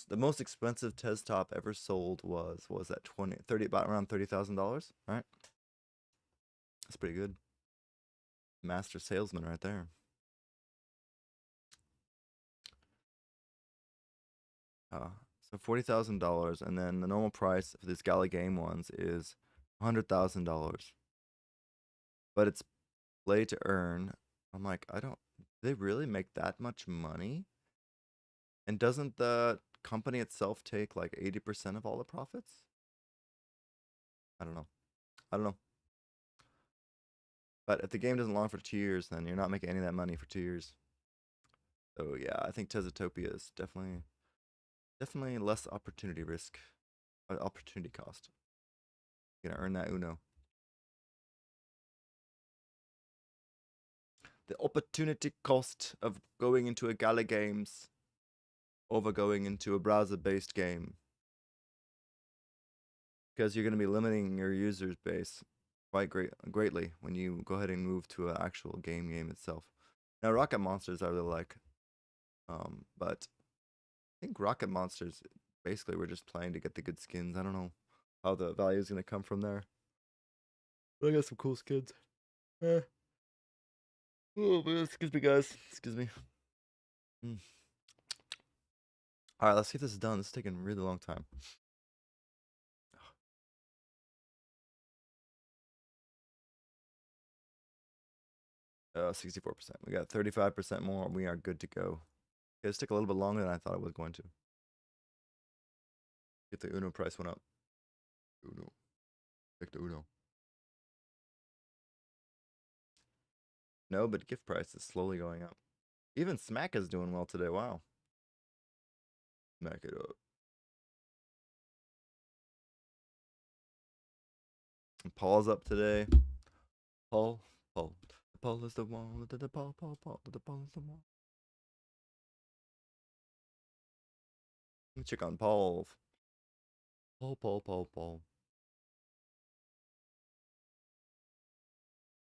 The most expensive Tez top ever sold was at 30, about around $30,000, right? That's pretty good. Master salesman right there. So $40,000, and then the normal price for these Gala Game ones is $100,000. But it's play to earn. I'm like, do they really make that much money? And doesn't the company itself take like 80% of all the profits? I don't know. I don't know. But if the game doesn't launch for 2 years, then you're not making any of that money for 2 years. So yeah, I think Tezotopia is definitely less opportunity risk, opportunity cost. You're gonna earn that Uno. The opportunity cost of going into a Gala Games over going into a browser-based game, because you're going to be limiting your user base quite greatly when you go ahead and move to an actual game itself. Now, Rocket Monsters I really like, but I think Rocket Monsters basically we're just playing to get the good skins. I don't know how the value is going to come from there. But I got some cool skins. Oh, man, excuse me, guys. Excuse me. All right, let's see if this is done. This is taking a really long time. 64%. We got 35% more. We are good to go. It's took a little bit longer than I thought it was going to. Get the Uno price went up. Uno. Pick the Uno. No, but gift price is slowly going up. Even Smack is doing well today. Wow. Smack it up. And Paul's up today. Paul. Paul is the one. Paul is the one. Let me check on Paul. Paul.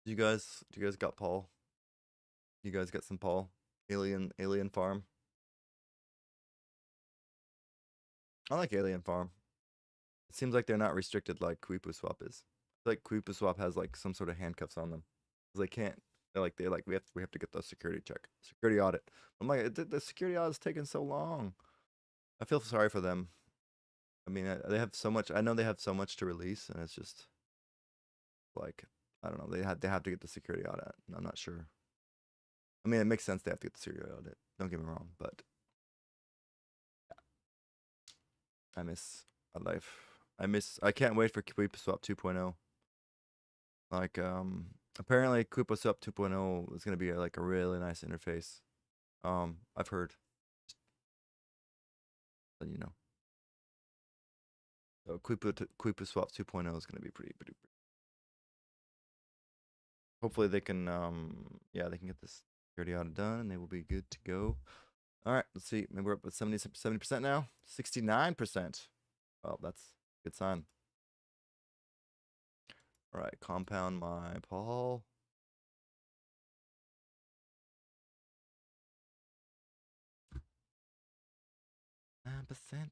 Do you guys got Paul? You guys got some Paul? Alien Farm. I like Alien Farm. It seems like they're not restricted like Quipu Swap is. Like Quipu Swap has like some sort of handcuffs on them. They can't. They're like we have to get the security check, security audit. I'm like the security audit is taking so long. I feel sorry for them. I mean, they have so much. I know they have so much to release, and it's just like I don't know. They have to get the security audit. I'm not sure. I mean, it makes sense they have to get the security audit. Don't get me wrong, but I miss a life. I can't wait for Quipu Swap 2.0. Like apparently Quipu Swap 2.0 is gonna be like a really nice interface. I've heard. But you know. So Quipu Swap 2.0 is gonna be pretty. Hopefully they can they can get this security audit done and they will be good to go. All right, let's see. Maybe we're up at 70% now. 69%. Well, that's a good sign. All right, compound my Paul. 9%.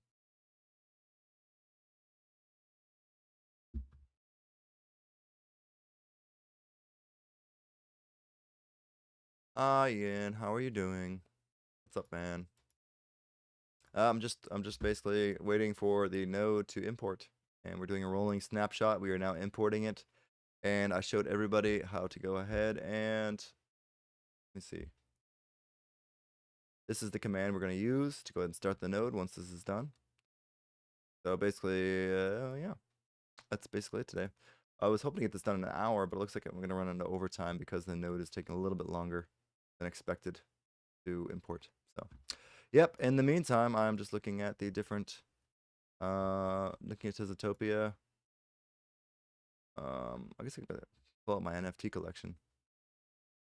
Ian, how are you doing? What's up, man? I'm just basically waiting for the node to import, and we're doing a rolling snapshot. We are now importing it, and I showed everybody how to go ahead and let me see. This is the command we're going to use to go ahead and start the node once this is done. So basically, yeah, that's basically it today. I was hoping to get this done in an hour, but it looks like we're going to run into overtime because the node is taking a little bit longer than expected to import. So Yep. In the meantime, I'm just looking at the different, looking at Tezotopia. I guess I could pull up my NFT collection.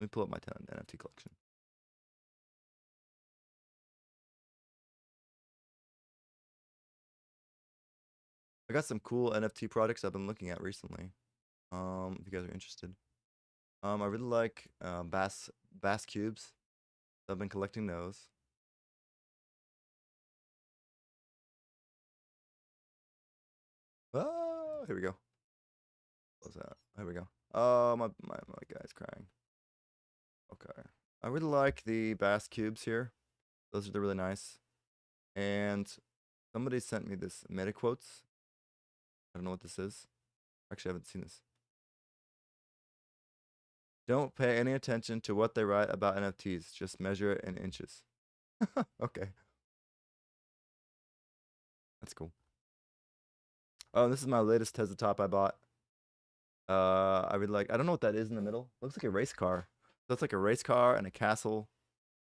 Let me pull up my NFT collection. I got some cool NFT products I've been looking at recently. If you guys are interested. I really like bass cubes. I've been collecting those. Oh, here we go. What's that? Here we go. Oh, my guy's crying. Okay. I really like the bass cubes here. They're really nice. And somebody sent me this meta quotes. I don't know what this is. Actually, I haven't seen this. Don't pay any attention to what they write about NFTs. Just measure it in inches. Okay. That's cool. Oh, this is my latest Tesla top I bought. I really like. I don't know what that is in the middle. Looks like a race car. So it's like a race car and a castle,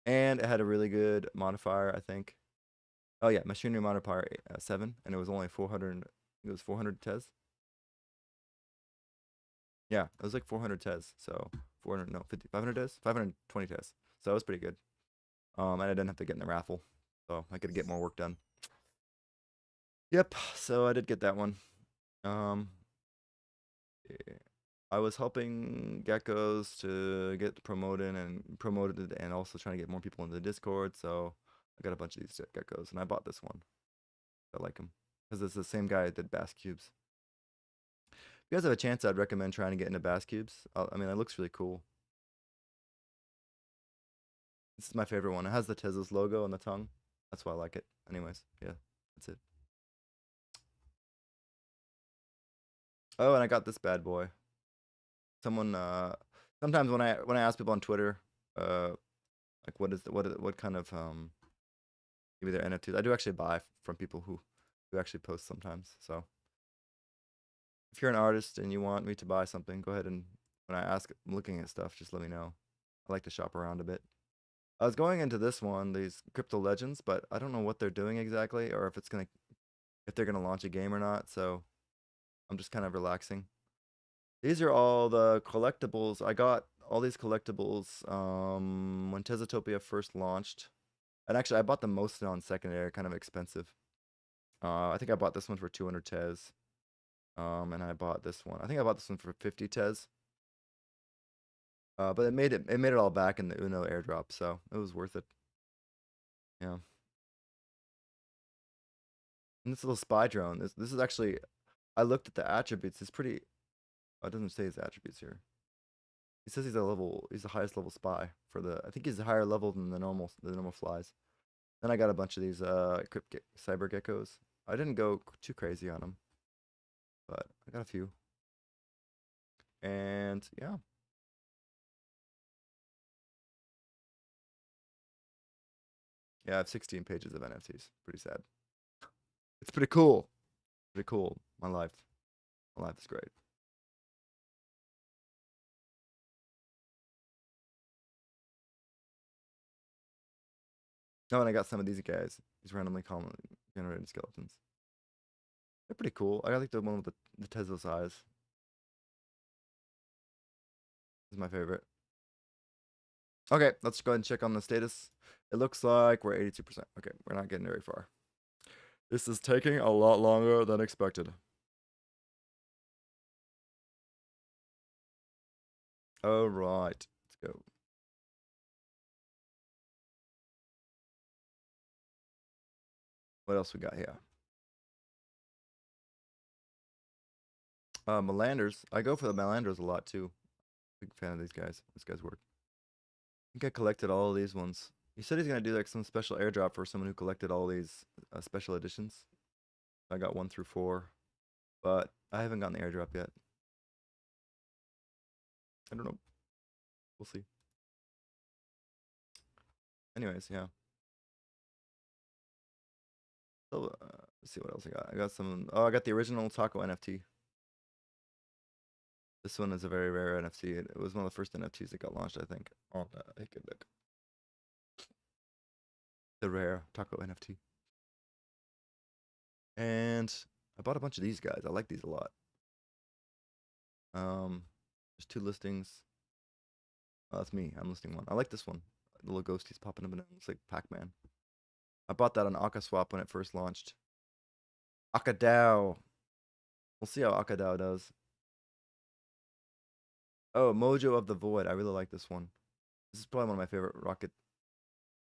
and it had a really good modifier, I think. Oh yeah, machinery modifier 7, and it was only 400. It was 400 Tez. Yeah, it was like 400 Tez. So 400, no, 50, 500 Tez, 520 Tez. So it was pretty good. And I didn't have to get in the raffle, so I could get more work done. Yep. So I did get that one. Um, yeah. I was helping geckos to get promoted and also trying to get more people into the Discord. So I got a bunch of these geckos and I bought this one. I like them because it's the same guy that did Bass Cubes. If you guys have a chance, I'd recommend trying to get into Bass Cubes. I mean, it looks really cool. This is my favorite one. It has the Tezos logo on the tongue. That's why I like it. Anyways, yeah, that's it. Oh, and I got this bad boy. Someone sometimes when I ask people on Twitter, like what kind of maybe their NFTs. I do actually buy from people who actually post sometimes. So if you're an artist and you want me to buy something, go ahead and when I ask, I'm looking at stuff, just let me know. I like to shop around a bit. I was going into this one, these crypto legends, but I don't know what they're doing exactly, or if they're gonna launch a game or not. So I'm just kind of relaxing. These are all the collectibles. I got all these collectibles when Tezotopia first launched. And actually, I bought them mostly on secondary, kind of expensive. I think I bought this one for 200 Tez. And I bought this one. I think I bought this one for 50 Tez. But it made it all back in the Uno airdrop, so it was worth it. Yeah. And this little spy drone. This is actually I looked at the attributes. It's pretty. Oh, it doesn't say his attributes here. He says he's the highest level spy for the. I think he's a higher level than the normal flies. Then I got a bunch of these cyber geckos. I didn't go too crazy on them, but I got a few. And yeah. Yeah, I have 16 pages of NFTs. Pretty sad. It's pretty cool. Pretty cool. My life. My life is great. Oh, and I got some of these guys. These randomly generated skeletons. They're pretty cool. I like the one with the Tezos eyes. This is my favorite. Okay, let's go ahead and check on the status. It looks like we're 82%. Okay, we're not getting very far. This is taking a lot longer than expected. All right, let's go. What else we got here? Melanders. I go for the Melanders a lot too. Big fan of these guys. This guy's work. I think I collected all of these ones. He said he's gonna do like some special airdrop for someone who collected all these special editions. I got 1 through 4, but I haven't gotten the airdrop yet. I don't know. We'll see. Anyways, yeah. So, let's see what else I got. I got some. Oh, I got the original Taco NFT. This one is a very rare NFT. It was one of the first NFTs that got launched, I think. Oh, I could look. The rare taco NFT. And I bought a bunch of these guys. I like these a lot. There's 2 listings. Oh, that's me. I'm listing 1. I like this one. The little ghosties popping up and it looks like Pac-Man. I bought that on AkaSwap when it first launched. Akadao. We'll see how Akadao does. Oh, Mojo of the Void. I really like this one. This is probably one of my favorite rocket,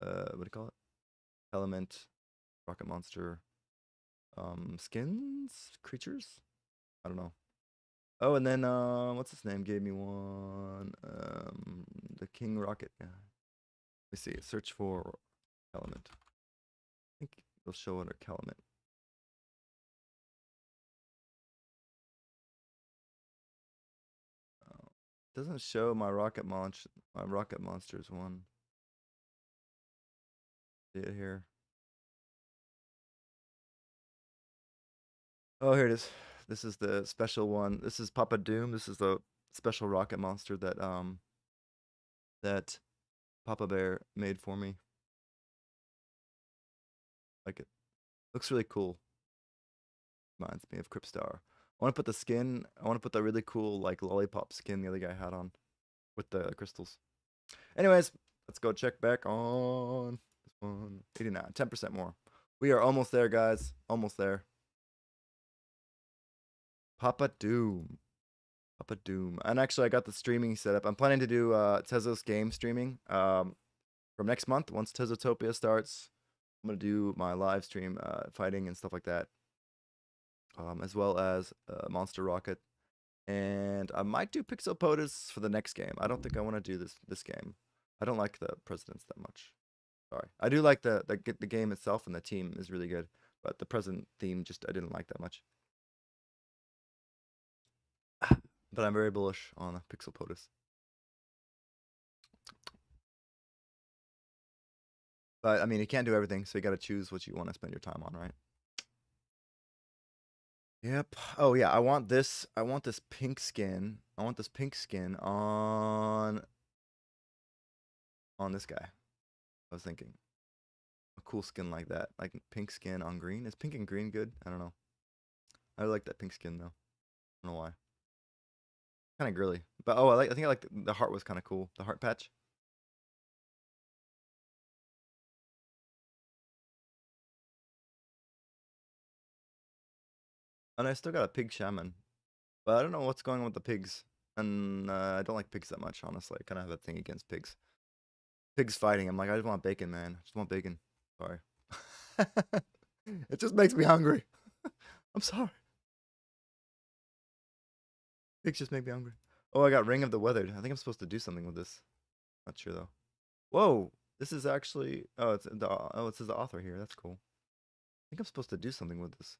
what do you call it? Element, rocket monster, skins, creatures. I don't know. Oh, and then what's his name? Gave me one. The King Rocket guy. Let me see. Search for element. I think it'll show under element. Doesn't show my rocket launch. My rocket monsters one. See it here. Oh, here it is. This is the special one. This is Papa Doom. This is the special rocket monster that that Papa Bear made for me. Like it. Looks really cool. Reminds me of Cripstar. I want to put the skin. I want to put the really cool like lollipop skin the other guy had on with the crystals. Anyways, let's go check back on this one. 89, 10% more. We are almost there, guys. Almost there. Papa Doom. Papa Doom. And actually, I got the streaming set up. I'm planning to do Tezos game streaming from next month. Once Tezotopia starts, I'm going to do my live stream fighting and stuff like that. As well as Monster Rocket. And I might do Pixel POTUS for the next game. I don't think I want to do this game. I don't like the presidents that much. Sorry. I do like the game itself, and the team is really good. But the president theme, just I didn't like that much. But I'm very bullish on Pixel POTUS. But I mean, you can't do everything, so you got to choose what you want to spend your time on, right? Yep. Oh yeah, I want this pink skin. I want this pink skin on this guy. I was thinking a cool skin like that, like pink skin on green. Is pink and green good? I don't know. I like that pink skin though. I don't know why. Kind of girly, but oh, I think I like the heart was kind of cool. The heart patch. And I still got a pig shaman, but I don't know what's going on with the pigs. And I don't like pigs that much, honestly. I kind of have a thing against pigs. Pigs fighting. I'm like, I just want bacon, man. I just want bacon. Sorry. It just makes me hungry. I'm sorry. Pigs just make me hungry. Oh, I got Ring of the Weathered. I think I'm supposed to do something with this. Not sure though. Whoa, this is actually. Oh, it says the author here. That's cool. I think I'm supposed to do something with this.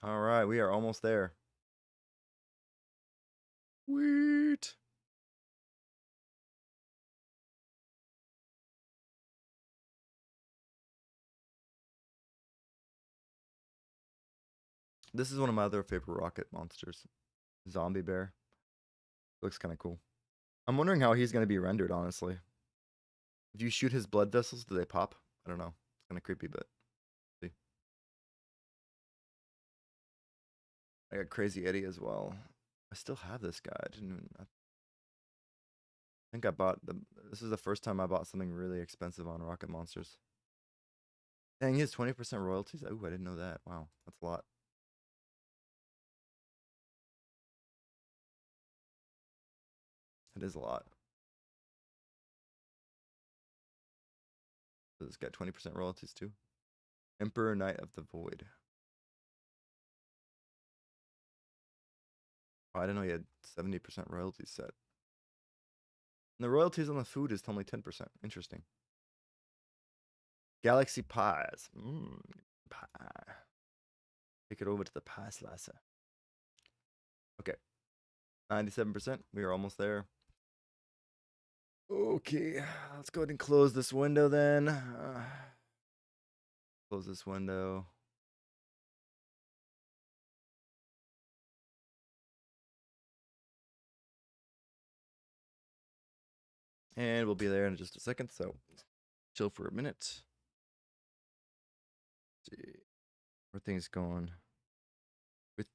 All right, we are almost there. Sweet. This is one of my other favorite rocket monsters. Zombie bear. Looks kind of cool. I'm wondering how he's going to be rendered, honestly. If you shoot his blood vessels, do they pop? I don't know. It's kind of creepy, but see. I got Crazy Eddie as well. I still have this guy. I think I bought this is the first time I bought something really expensive on Rocket Monsters. Dang, he has 20% royalties? Oh, I didn't know that. Wow, that's a lot. That is a lot. So this got 20% royalties too. Emperor Knight of the Void. Oh, I didn't know he had 70% royalties set. And the royalties on the food is only 10%. Interesting. Galaxy Pies. Pie. Take it over to the pie slicer. Okay. 97%. We are almost there. Okay. Let's go ahead and close this window then. Close this window. And we'll be there in just a second, so chill for a minute. Let's see where things going with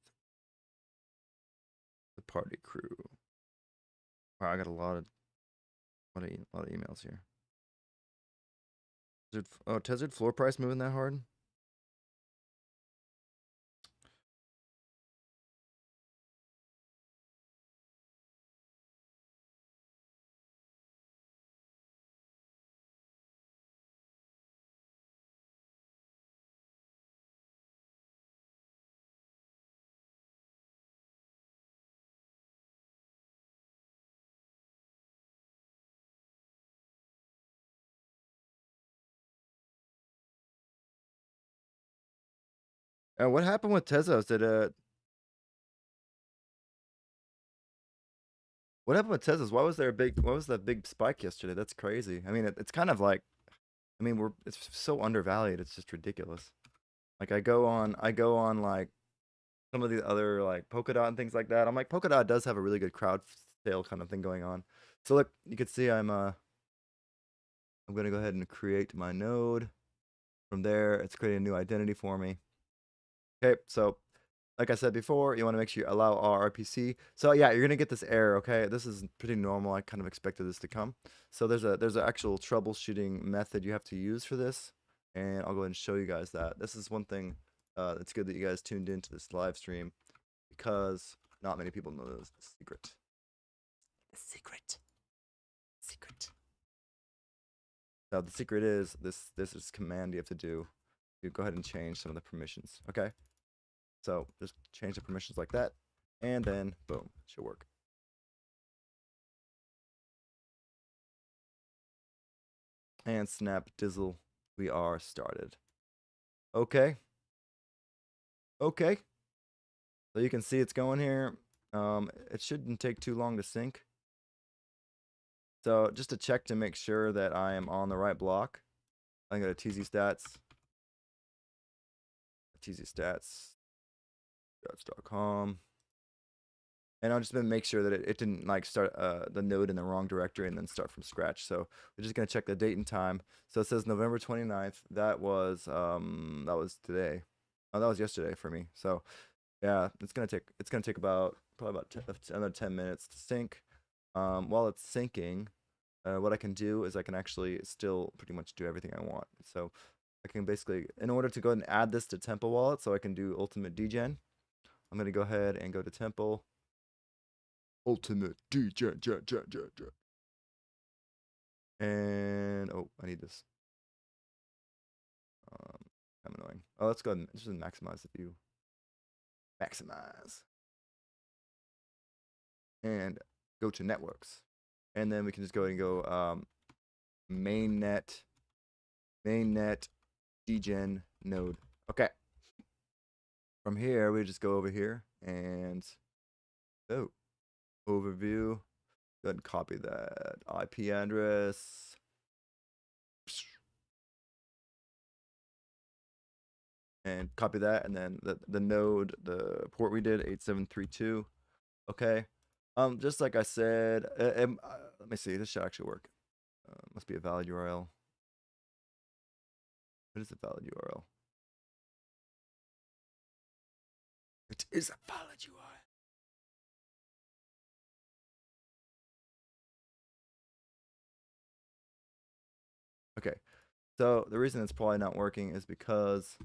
the party crew. Wow, I got a lot of emails here. Tezos floor price moving that hard? What happened with Tezos? What happened with Tezos? Why was that big spike yesterday? That's crazy. I mean, it's kind of like, I mean, it's so undervalued. It's just ridiculous. Like I go on like some of the other like Polkadot and things like that. I'm like, Polkadot does have a really good crowd sale kind of thing going on. So look, you can see I'm gonna go ahead and create my node. From there, it's creating a new identity for me. Okay, so like I said before, you want to make sure you allow RPC. So yeah, you're gonna get this error. Okay, this is pretty normal. I kind of expected this to come. So there's an actual troubleshooting method you have to use for this, and I'll go ahead and show you guys that. This is one thing that's good that you guys tuned into this live stream because not many people know this secret. The secret. Secret. Now the secret is this is command you have to do. You go ahead and change some of the permissions. Okay. So just change the permissions like that, and then boom, it should work. And snap dizzle, we are started. Okay. Okay. So you can see it's going here. It shouldn't take too long to sync. So just to check to make sure that I am on the right block, I'm going to TZ stats. stats.com. And I'm just going to make sure that it didn't like start the node in the wrong directory and then start from scratch. So we're just going to check the date and time. So it says November 29th. That was today. Oh, that was yesterday for me. So yeah, it's gonna take about probably about another 10 minutes to sync. While it's syncing, what I can do is I can actually still pretty much do everything I want. So I can basically, in order to go ahead and add this to Temple Wallet, so I can do Ultimate Degen, I'm gonna go ahead and go to Temple. Ultimate Degen. And oh, I need this. I'm annoying. Oh, let's go ahead and just maximize the view. Maximize. And go to networks. And then we can just go ahead and go mainnet degen node. Okay. From here, we just go over here and overview. Go ahead and copy that IP address. And copy that, and then the node, the port we did, 8732. Okay. Just like I said, let me see. This should actually work. Must be a valid URL. What is a valid URL? It is a valid URL. Okay. So the reason it's probably not working is because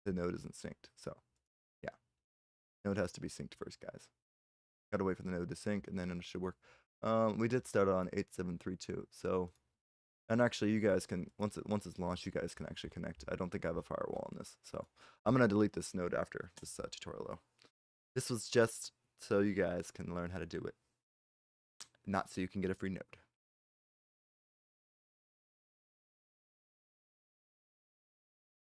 the node isn't synced. So yeah, node has to be synced first, guys. Gotta wait for the node to sync, and then it should work. We did start on 8732. So, and actually, you guys can once it's launched, you guys can actually connect. I don't think I have a firewall on this, so I'm gonna delete this node after this tutorial though. This was just so you guys can learn how to do it, not so you can get a free node.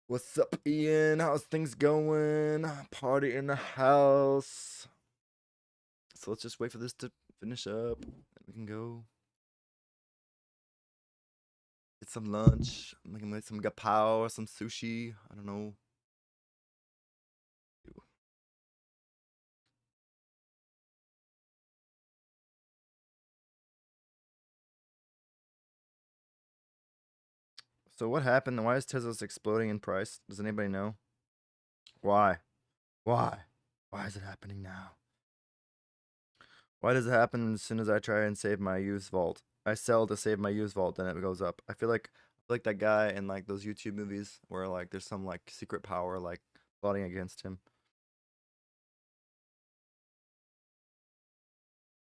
What's up, Ian? How's things going? Party in the house. So let's just wait for this to finish up, and we can go get some lunch. I'm gonna make some gapow or some sushi. I don't know. So what happened? Why is Tezos exploding in price? Does anybody know? Why? Why? Why is it happening now? Why does it happen as soon as I try and save my used vault? I sell to save my used vault, then it goes up. I feel like that guy in like those YouTube movies where like there's some like secret power like plotting against him.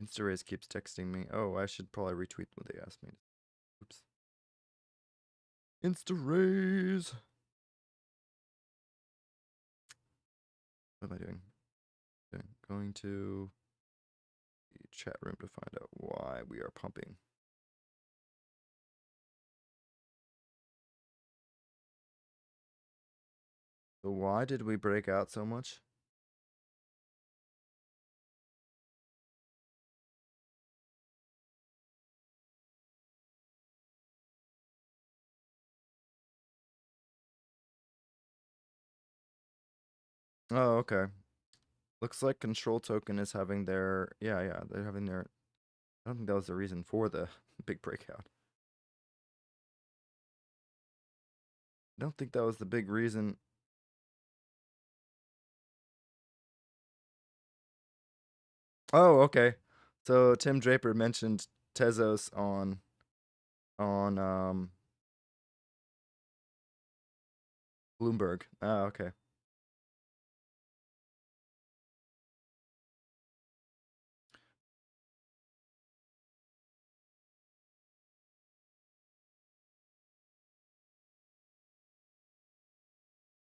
InstaRays keeps texting me. Oh, I should probably retweet what they asked me. Oops. InstaRays. What am I doing? Okay, going to the chat room to find out why we are pumping. So why did we break out so much? Oh, okay. Looks like Control Token is having their they're having their. I don't think that was the reason for the big breakout. I don't think that was the big reason. Oh, okay. So Tim Draper mentioned Tezos on Bloomberg. Ah, okay.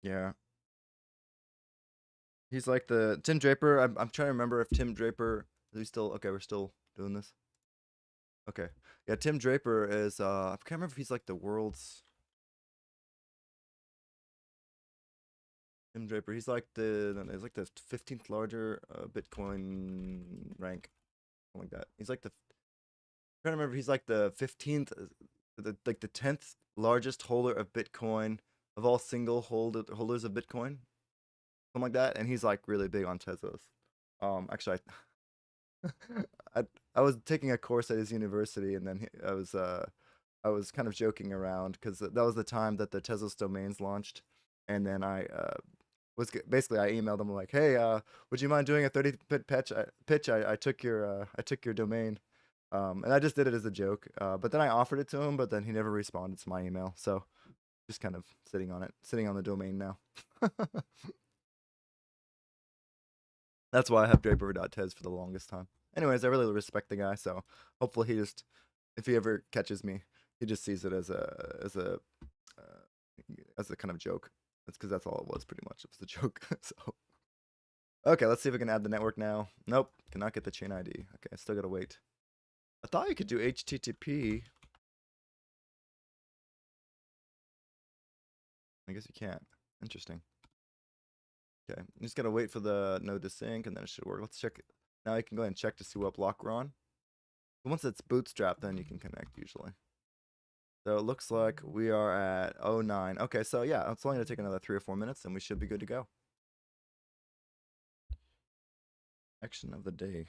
Yeah. He's like the Tim Draper. I'm trying to remember if Tim Draper is he still okay. We're still doing this. Okay. Yeah, Tim Draper is. I can't remember if he's like the world's Tim Draper. He's like he's like the 15th larger Bitcoin rank, something like that. He's like the. I'm trying to remember. He's like the 15th, like the 10th largest holder of Bitcoin of all single holders of Bitcoin, something like that. And he's like really big on Tezos. Actually, I I was taking a course at his university, and then I was kind of joking around because that was the time that the Tezos domains launched, and then basically I emailed him like, hey, would you mind doing a 30-bit pitch? I took your domain, and I just did it as a joke. But then I offered it to him, but then he never responded to my email, so just kind of sitting on the domain now. That's why I have Draper.tez for the longest time. Anyways, I really respect the guy, so hopefully if he ever catches me, he just sees it as a kind of joke. That's because that's all it was pretty much. It was a joke. So okay, let's see if we can add the network now. Nope, cannot get the chain ID. Okay, I still gotta wait. I thought you could do HTTP. I guess you can't. Interesting. Okay, you just gotta wait for the node to sync, and then it should work. Let's check it. Now you can go ahead and check to see what block we're on. Once it's bootstrapped, then you can connect usually. So it looks like we are at 09. Okay, so yeah, it's only gonna take another 3 or 4 minutes, and we should be good to go. Action of the day.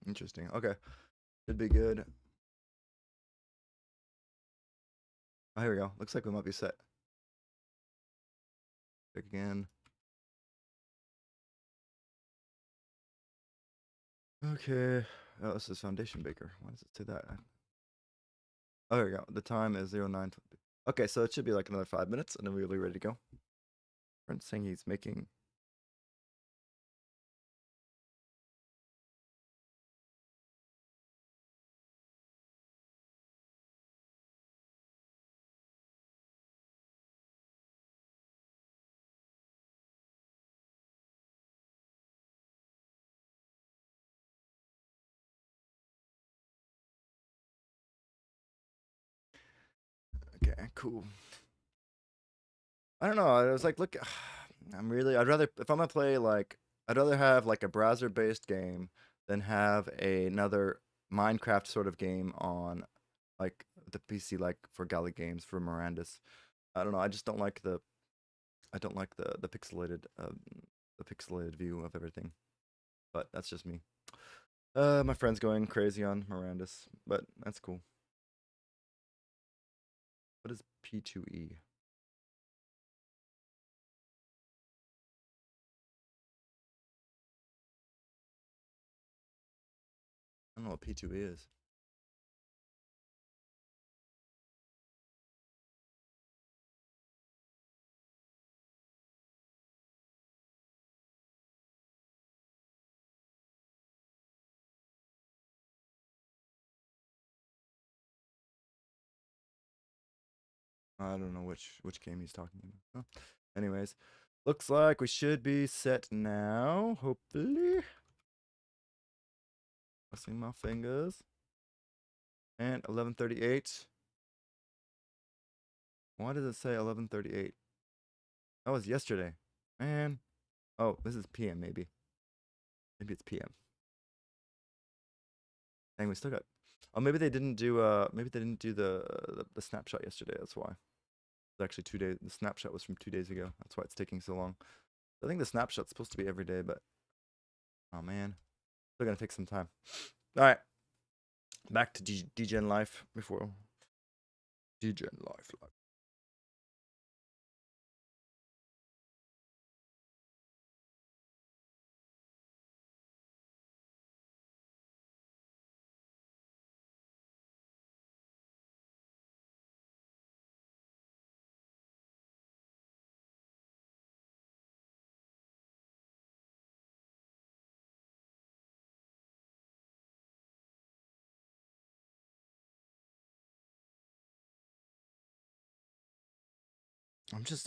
Interesting. Okay, should be good. Oh, here we go. Looks like we might be set. Check again. Okay. Oh, this is Foundation Baker. Why does it say that? Oh, here we go. The time is 09. Okay, so it should be like another 5 minutes, and then we'll be ready to go. Brent's saying he's making. Cool. I don't know. I was like, look, I'd rather, if I'm gonna play, like, I'd rather have like a browser-based game than have another Minecraft sort of game on like the PC, like for Galley Games for Mirandus. I don't know. I just don't like the pixelated view of everything. But that's just me. My friend's going crazy on Mirandus, but that's cool. What is P2E? I don't know what P2E is. I don't know which game he's talking about. Oh. Anyways, looks like we should be set now. Hopefully. Crossing my fingers. And 11:38. Why does it say 11:38? That was yesterday. Man. Oh, this is PM maybe. Maybe it's PM. Dang, we still got. Oh, maybe they didn't do the snapshot yesterday. That's why. It's actually 2 days. The snapshot was from 2 days ago. That's why it's taking so long. I think the snapshot's supposed to be every day, but oh man, still gonna take some time. All right, back to DGen life before DGen life.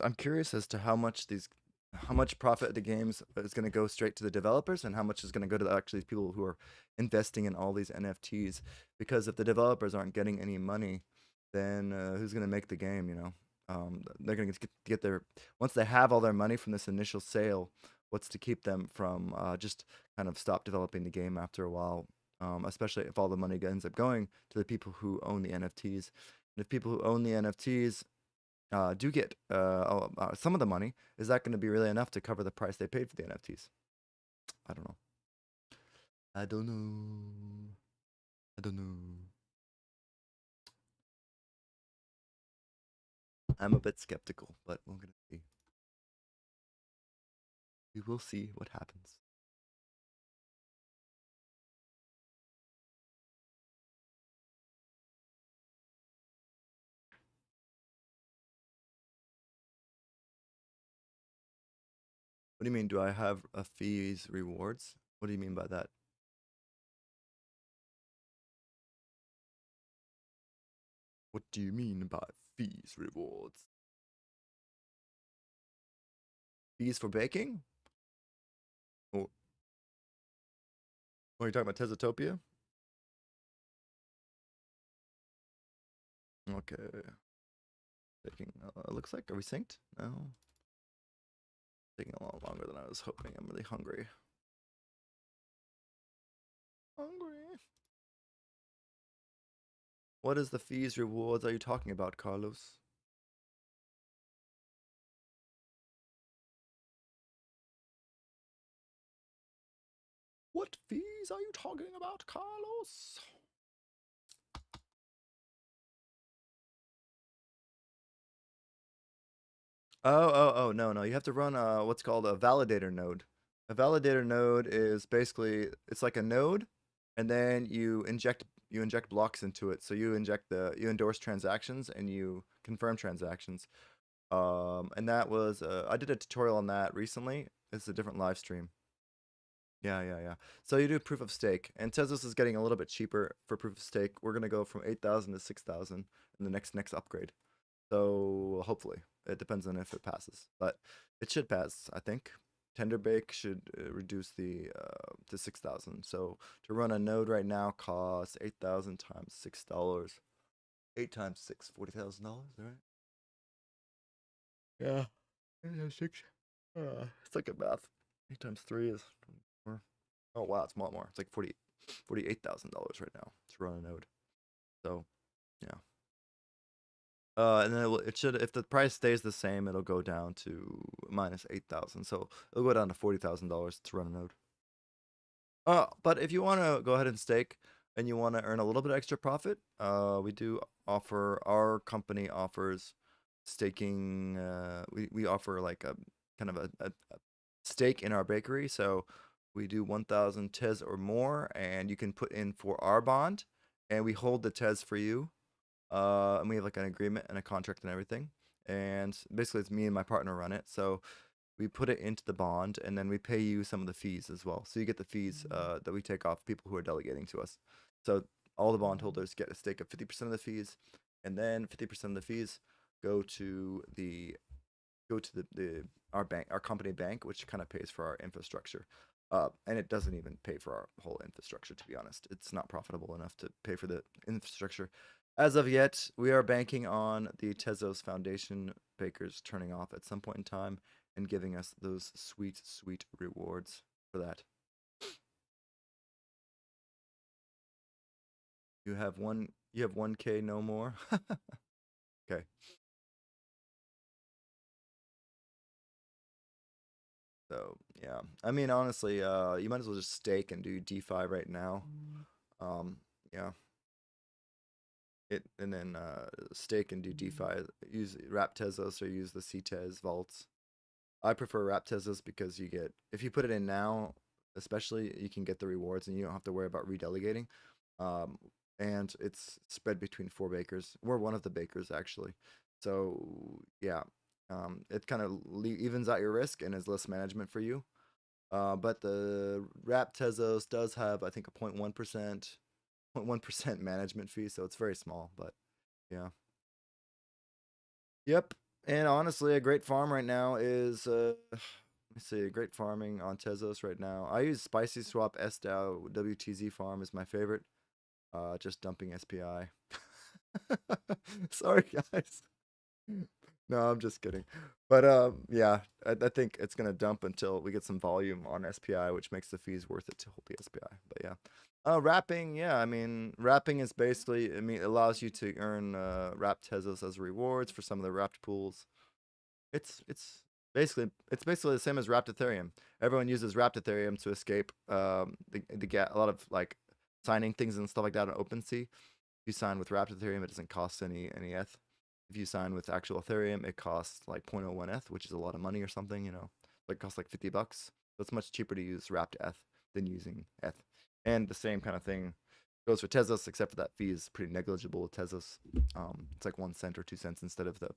I'm curious as to how much profit the games is going to go straight to the developers and how much is going to go to actually people who are investing in all these NFTs. Because if the developers aren't getting any money, then who's going to make the game? You know, they're going to get their once they have all their money from this initial sale. What's to keep them from just kind of stop developing the game after a while? Especially if all the money ends up going to the people who own the NFTs. And if people who own the NFTs do get some of the money, is that going to be really enough to cover the price they paid for the NFTs? I don't know. I don't know. I don't know. I'm a bit skeptical, but we're going to see. We will see what happens. What do you mean? Do I have a fees rewards? What do you mean by that? What do you mean by fees rewards? Fees for baking? Or are you talking about Tesotopia? Okay. Baking. Looks like, are we synced? No. Taking a lot longer than I was hoping. I'm really hungry. Hungry. What is the fees rewards are you talking about, Carlos? What fees are you talking about, Carlos? Oh, no. You have to run what's called a validator node. A validator node is basically, it's like a node, and then you inject blocks into it. So you endorse transactions and you confirm transactions. And that was I did a tutorial on that recently. It's a different live stream. Yeah. So you do proof of stake, and Tezos is getting a little bit cheaper for proof of stake. We're gonna go from 8,000 to 6,000 in the next upgrade. So hopefully, it depends on if it passes, but it should pass. I think Tenderbake should reduce the to 6,000. So to run a node right now costs 8,000 times $6. 8 times 6, $40,000, right? Yeah. Six. It's like a math. 8 times 3 is 24. Oh wow, it's a lot more. It's like $48,000 right now to run a node. So yeah. And then it should, if the price stays the same, it'll go down to minus 8,000. So it'll go down to $40,000 to run a node. But if you want to go ahead and stake and you want to earn a little bit extra profit, we do offer, our company offers staking. We offer like a kind of a stake in our bakery. So we do 1,000 Tez or more, and you can put in for our bond, and we hold the Tez for you. And we have like an agreement and a contract and everything. And basically, it's me and my partner run it. So we put it into the bond, and then we pay you some of the fees as well. So you get the fees that we take off people who are delegating to us. So all the bondholders get a stake of 50% of the fees, and then 50% of the fees go to the our bank, our company bank, which kind of pays for our infrastructure. And it doesn't even pay for our whole infrastructure, to be honest. It's not profitable enough to pay for the infrastructure. As of yet, we are banking on the Tezos Foundation bakers turning off at some point in time and giving us those sweet, sweet rewards for that. You have 1K no more. Okay. So yeah, I mean honestly, you might as well just stake and do DeFi right now. Yeah. And then stake and do DeFi. Use wrap Tezos or use the CTES vaults. I prefer wrap Tezos because you get, if you put it in now, especially, you can get the rewards and you don't have to worry about redelegating. Um, and it's spread between 4 bakers. We're one of the bakers actually. So yeah, it kind of evens out your risk and is less management for you. But the wrap Tezos does have, I think, a 0.1% management fee, so it's very small, but yeah. Yep. And honestly, a great farm right now is let me see, great farming on Tezos right now. I use Spicy Swap SDAO WTZ farm is my favorite. Just dumping SPI. Sorry guys. No, I'm just kidding. But yeah, I think it's gonna dump until we get some volume on SPI, which makes the fees worth it to hold the SPI. But yeah. Wrapping, yeah, I mean, wrapping is basically, I mean, it allows you to earn wrapped Tezos as rewards for some of the wrapped pools. It's basically the same as wrapped Ethereum. Everyone uses wrapped Ethereum to escape the get a lot of like signing things and stuff like that on OpenSea. If you sign with wrapped Ethereum, it doesn't cost any ETH. If you sign with actual Ethereum, it costs like 0.01 ETH, which is a lot of money or something, you know. Like it costs like $50. So it's much cheaper to use wrapped ETH than using ETH. And the same kind of thing goes for Tezos, except for that fee is pretty negligible with Tezos. It's like 1 cent or 2 cents instead of the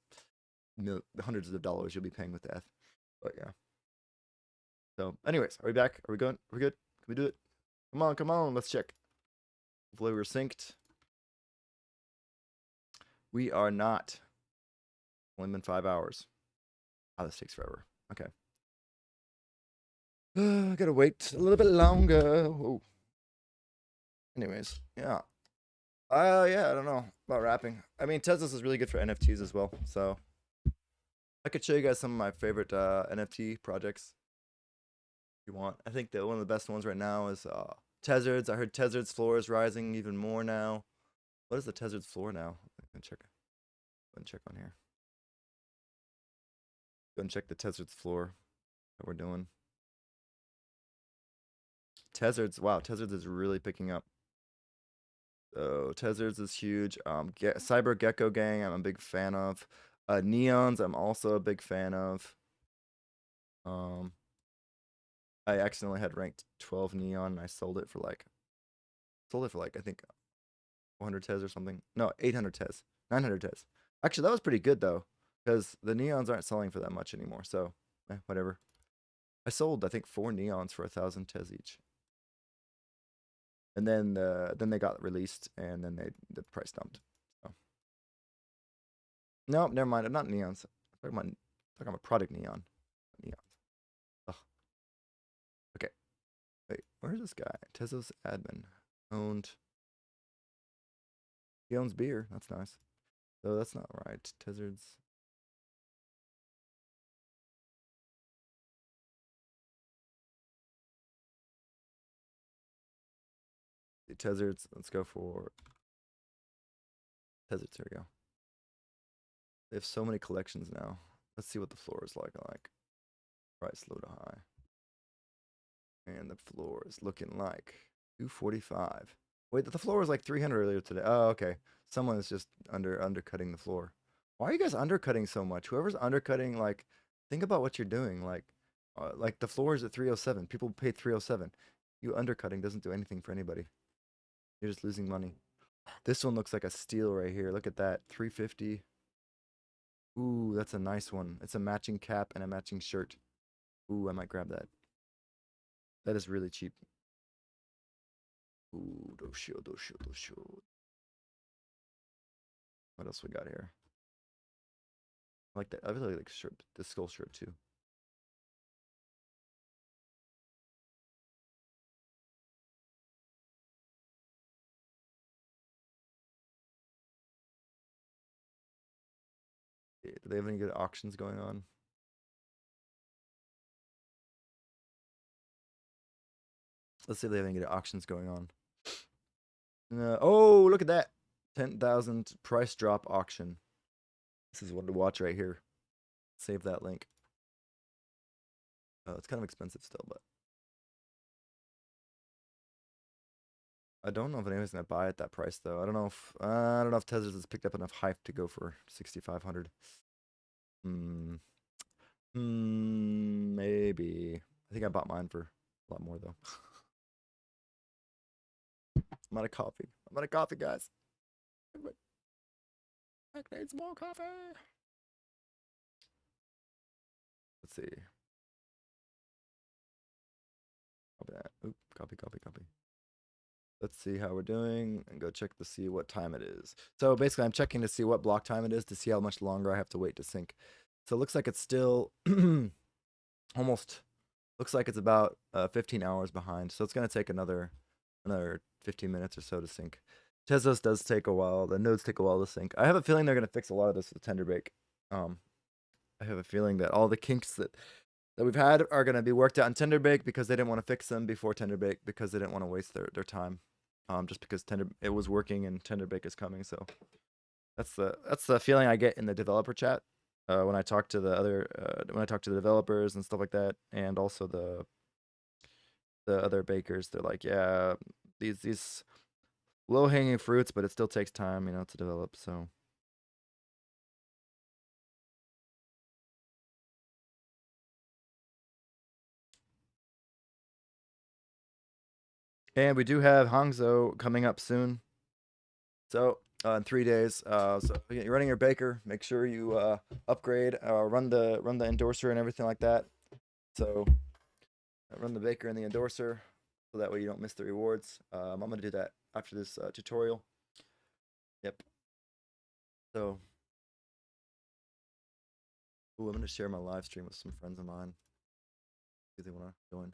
hundreds of dollars you'll be paying with the ETH. But yeah. So, anyways, are we back? Are we going? Are we good? Can we do it? Come on, let's check. Hopefully we're synced. We are not. Only been 5 hours. Oh, this takes forever. Okay. I gotta wait a little bit longer. Whoa. Anyways, yeah. Yeah, I don't know about wrapping. I mean, Tezos is really good for NFTs as well. So I could show you guys some of my favorite NFT projects if you want. I think that one of the best ones right now is Tezards. I heard Tezards floor is rising even more now. What is the Tezards floor now? I'm gonna check. Go and check on here. Go and check the Tezards floor that we're doing. Tezards, wow, Tezards is really picking up. So Tezards is huge. Cyber Gecko Gang, I'm a big fan of. Neons, I'm also a big fan of. I accidentally had ranked 12 Neon and I sold it for like I think 400 Tez or something. No, 800 Tez. 900 Tez. Actually, that was pretty good though, because the Neons aren't selling for that much anymore. So, whatever. I sold I think 4 Neons for 1,000 Tez each. And then they got released and then the price dumped. So. No, never mind. I'm not Neons. I'm talking about product Neon. Neons. Ugh. Okay. Wait, where's this guy? Tezos admin. Owned. He owns beer. That's nice. So that's not right. Tezards. Tezos. Let's go for Tezos. There we go. They have so many collections now. Let's see what the floor is like. Price low to high. And the floor is looking like 245. Wait, the floor was like 300 earlier today. Oh, okay. Someone is just undercutting the floor. Why are you guys undercutting so much? Whoever's undercutting, like, think about what you're doing. Like the floor is at 307. People pay 307. You undercutting doesn't do anything for anybody. You're just losing money. This one looks like a steal right here. Look at that, 350. Ooh, that's a nice one. It's a matching cap and a matching shirt. Ooh, I might grab that. That is really cheap. Ooh, doshio. What else we got here? I like that. I really like shirt, the skull shirt too. Do they have any good auctions going on? Let's see if they have any good auctions going on. Oh, look at that. 10,000 price drop auction. This is one to watch right here. Save that link. Oh, it's kind of expensive still, but I don't know if anyone's gonna buy at that price though. I don't know if Tezos has picked up enough hype to go for 6,500. Maybe. I think I bought mine for a lot more though. I'm out of coffee. Guys. I need some more coffee. Let's see. Copy that. Oop, copy. Let's see how we're doing and go check to see what time it is. So basically I'm checking to see what block time it is to see how much longer I have to wait to sync. So it looks like it's still almost, looks like it's about 15 hours behind. So it's going to take another 15 minutes or so to sync. Tezos does take a while. The nodes take a while to sync. I have a feeling they're going to fix a lot of this with Tenderbake. I have a feeling that all the kinks that we've had are going to be worked out in Tenderbake because they didn't want to fix them before Tenderbake because they didn't want to waste their time. Just because it was working and Tenderbake is coming. So that's the feeling I get in the developer chat when I talk to the developers and stuff like that, and also the other bakers. They're like, yeah, these low hanging fruits, but it still takes time, to develop. So. And we do have Hangzhou coming up soon. So in 3 days. So you're running your baker. Make sure you upgrade, run the endorser and everything like that. So run the baker and the endorser, so that way you don't miss the rewards. I'm gonna do that after this tutorial. Yep. So, I'm gonna share my live stream with some friends of mine. See if they wanna join.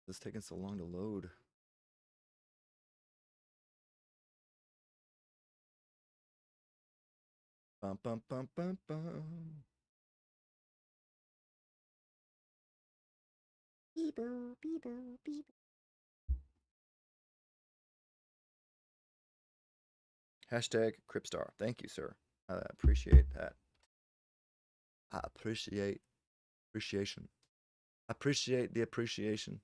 It's taking so long to load. Bum bum bum bum bum. Beeper, beeper, beeper. Hashtag Cripstar. Thank you, sir. I appreciate that. I appreciate appreciation. Appreciate the appreciation.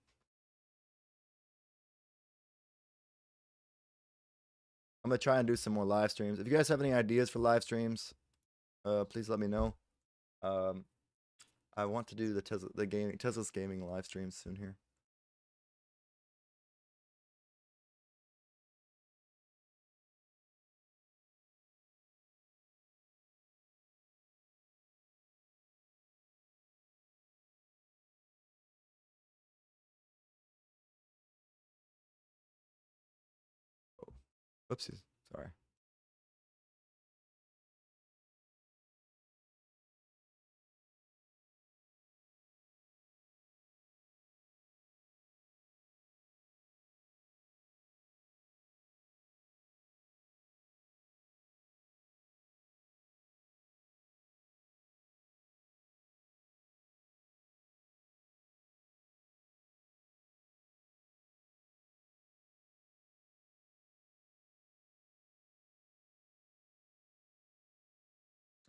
I'm gonna try and do some more live streams. If you guys have any ideas for live streams, please let me know. I want to do the Tezos gaming live streams soon here. Oh, whoopsies. Sorry.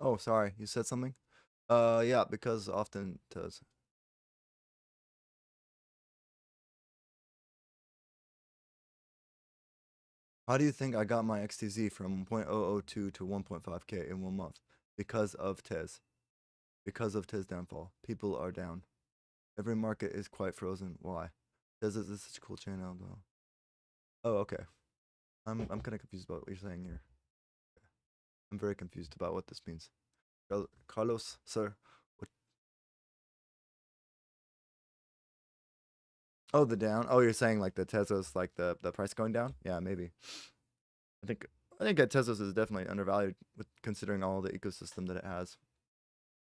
Oh, sorry, you said something? Yeah, because often does. How do you think I got my XTZ from 0.002 to 1.5K in 1 month? Because of Tez. Because of Tez downfall. People are down. Every market is quite frozen. Why? Tez is such a cool channel though. Oh, okay. I'm kind of confused about what you're saying here. I'm very confused about what this means. Carlos, sir. What? Oh, the down. Oh, you're saying like the Tezos, like the price going down? Yeah, maybe. I think I think that Tezos is definitely undervalued with considering all the ecosystem that it has.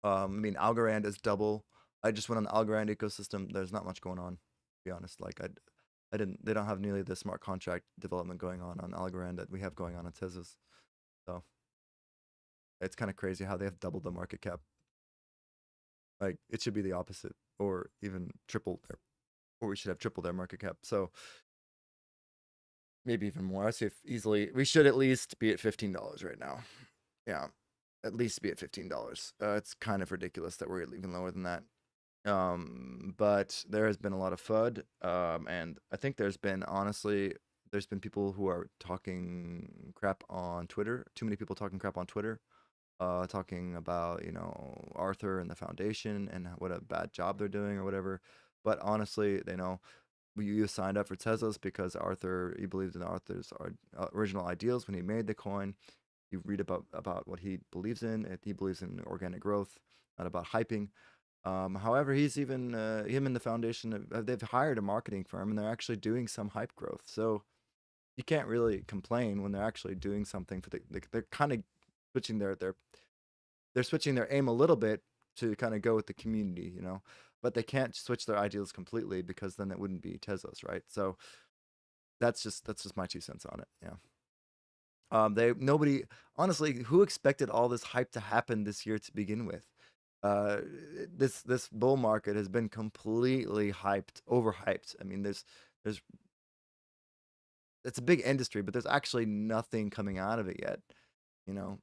I mean, Algorand is double. I just went on the Algorand ecosystem. There's not much going on, to be honest. Like I didn't. They don't have nearly the smart contract development going on Algorand that we have going on Tezos. So it's kind of crazy how they have doubled the market cap. Like it should be the opposite, or even triple their, or we should have triple their market cap. So maybe even more. I say if easily we should at least be at $15 right now. Yeah, at least be at $15. It's kind of ridiculous that we're even lower than that. But there has been a lot of FUD, and I think there's been honestly, there's been people who are talking crap on Twitter. Too many people talking crap on Twitter, talking about Arthur and the foundation and what a bad job they're doing or whatever. But honestly, they know you signed up for Tezos because Arthur, you believed in Arthur's original ideals when he made the coin. You read about what he believes in. He believes in organic growth, not about hyping. However, he's even him and the foundation. They've hired a marketing firm, and they're actually doing some hype growth. So you can't really complain when they're actually doing something for they're kind of switching they're switching their aim a little bit to kind of go with the community, but they can't switch their ideals completely because then it wouldn't be Tezos, right? So that's just my 2 cents on it. Yeah. They nobody honestly, who expected all this hype to happen this year to begin with? Uh, this bull market has been completely overhyped. I mean, there's it's a big industry, but there's actually nothing coming out of it yet.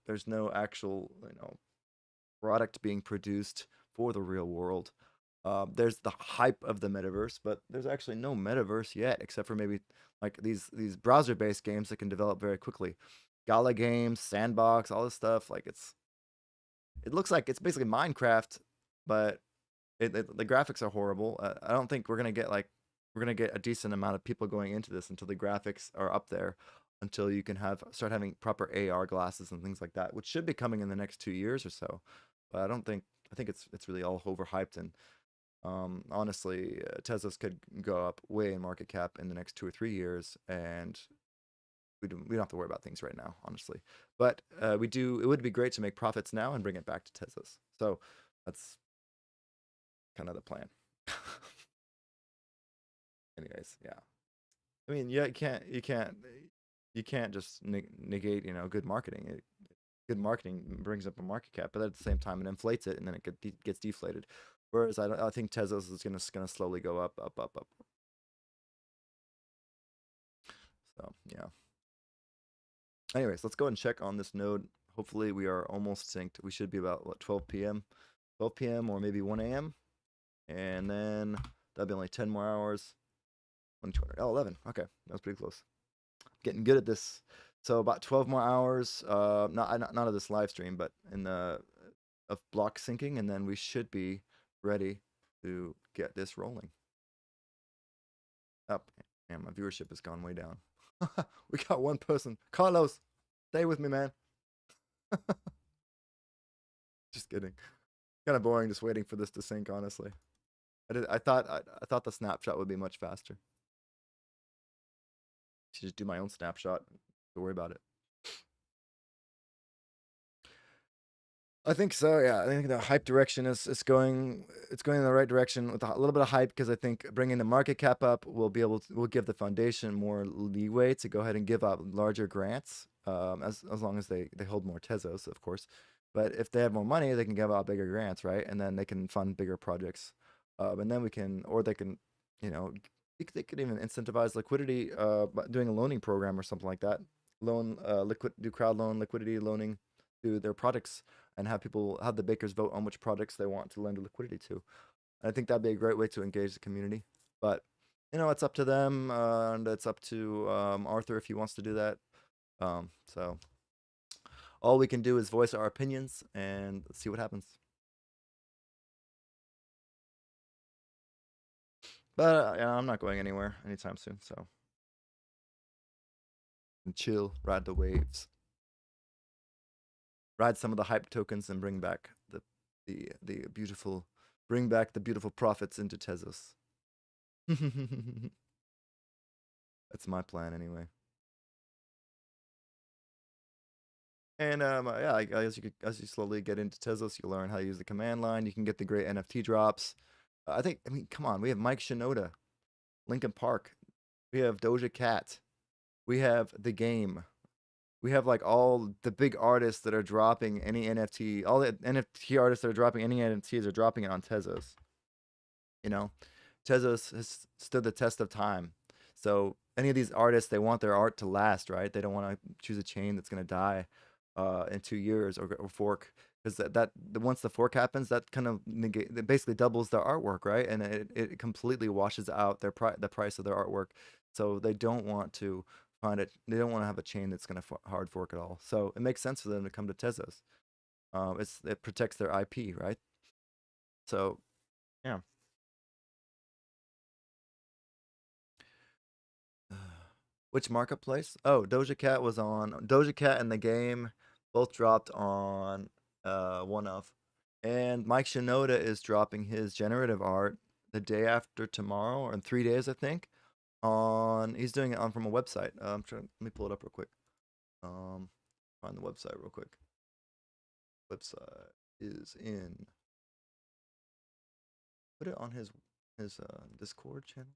There's no actual product being produced for the real world. There's the hype of the metaverse, but there's actually no metaverse yet, except for maybe like these browser-based games that can develop very quickly. Gala games, Sandbox, all this stuff. Like it looks like it's basically Minecraft, but the graphics are horrible. I don't think we're gonna get a decent amount of people going into this until the graphics are up there, until you can start having proper AR glasses and things like that, which should be coming in the next 2 years or so. But I think it's really all overhyped, and honestly, Tezos could go up way in market cap in the next 2 or 3 years, and we don't have to worry about things right now, honestly. But we do. It would be great to make profits now and bring it back to Tezos. So that's kind of the plan. Anyways, yeah. I mean, yeah, you can't just negate good marketing. Good marketing brings up a market cap, but at the same time, it inflates it, and then it gets deflated. Whereas I think Tezos is gonna slowly go up, up, up, up. So yeah. Anyways, let's go and check on this node. Hopefully, we are almost synced. We should be about what 12 p.m. 12 p.m. or maybe 1 a.m. And then that'll be only 10 more hours. 120. Oh, 11. Okay, that was pretty close. Getting good at this. So about 12 more hours. Not of this live stream, but in the of block syncing, and then we should be ready to get this rolling. Up. And my viewership has gone way down. We got one person. Carlos, stay with me, man. Just kidding. Kind of boring just waiting for this to sync, honestly. I thought the snapshot would be much faster. Should just do my own snapshot. Don't worry about it. I think so. Yeah, I think the hype direction is going. It's going in the right direction with a little bit of hype, because I think bringing the market cap up will give the foundation more leeway to go ahead and give out larger grants. As long as they hold more Tezos, of course. But if they have more money, they can give out bigger grants, right? And then they can fund bigger projects. And then they can, they could even incentivize liquidity by doing a loaning program or something like that. Do crowd loan liquidity loaning to their products and have the bakers vote on which projects they want to lend liquidity to. And I think that'd be a great way to engage the community. But it's up to them, and it's up to Arthur if he wants to do that. So all we can do is voice our opinions and see what happens. But I'm not going anywhere anytime soon, so chill, ride the waves, ride some of the hype tokens, and bring back the beautiful, profits into Tezos. That's my plan anyway. And yeah, as you slowly get into Tezos, you learn how to use the command line. You can get the great NFT drops. I mean, come on, we have Mike Shinoda, Linkin Park, we have Doja Cat, we have The Game, we have like all the big artists that are dropping any NFT. All the NFT artists that are dropping any NFTs are dropping it on Tezos. Tezos has stood the test of time. So any of these artists, they want their art to last, right? They don't want to choose a chain that's going to die in 2 years or fork, because once the fork happens, that kind of it basically doubles their artwork, right? And it completely washes out the price of their artwork. So they don't want to find it. They don't want to have a chain that's going to hard fork at all. So it makes sense for them to come to Tezos. It protects their IP, right? So yeah. Which marketplace? Oh, Doja Cat was on. Doja Cat and The Game both dropped on one of. And Mike Shinoda is dropping his generative art the day after tomorrow, or in 3 days, I think. He's doing it on from a website. Let me pull it up real quick. Find the website real quick. Website is in. Put it on his Discord channel.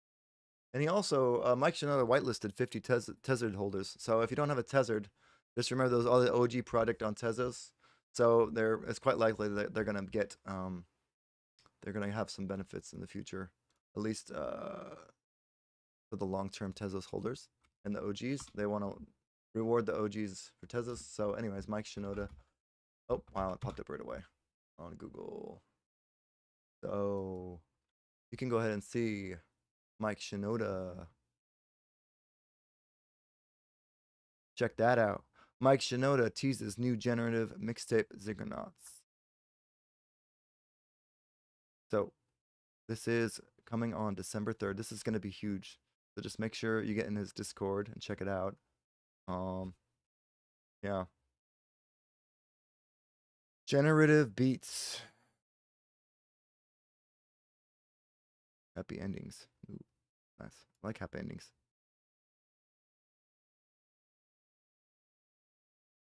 And he also, Mike Shinoda whitelisted 50 Tezos holders. So if you don't have a Tezos, just remember those all the OG product on Tezos. So it's quite likely that they're gonna have some benefits in the future, at least for the long-term Tezos holders and the OGs. They want to reward the OGs for Tezos. So, anyways, Mike Shinoda. Oh wow, it popped up right away on Google. So you can go ahead and see Mike Shinoda. Check that out. Mike Shinoda teases new generative mixtape Ziggernauts. So this is coming on December 3rd. This is going to be huge. So just make sure you get in his Discord and check it out. Yeah. Generative beats. Happy endings. Ooh, nice. I like happy endings.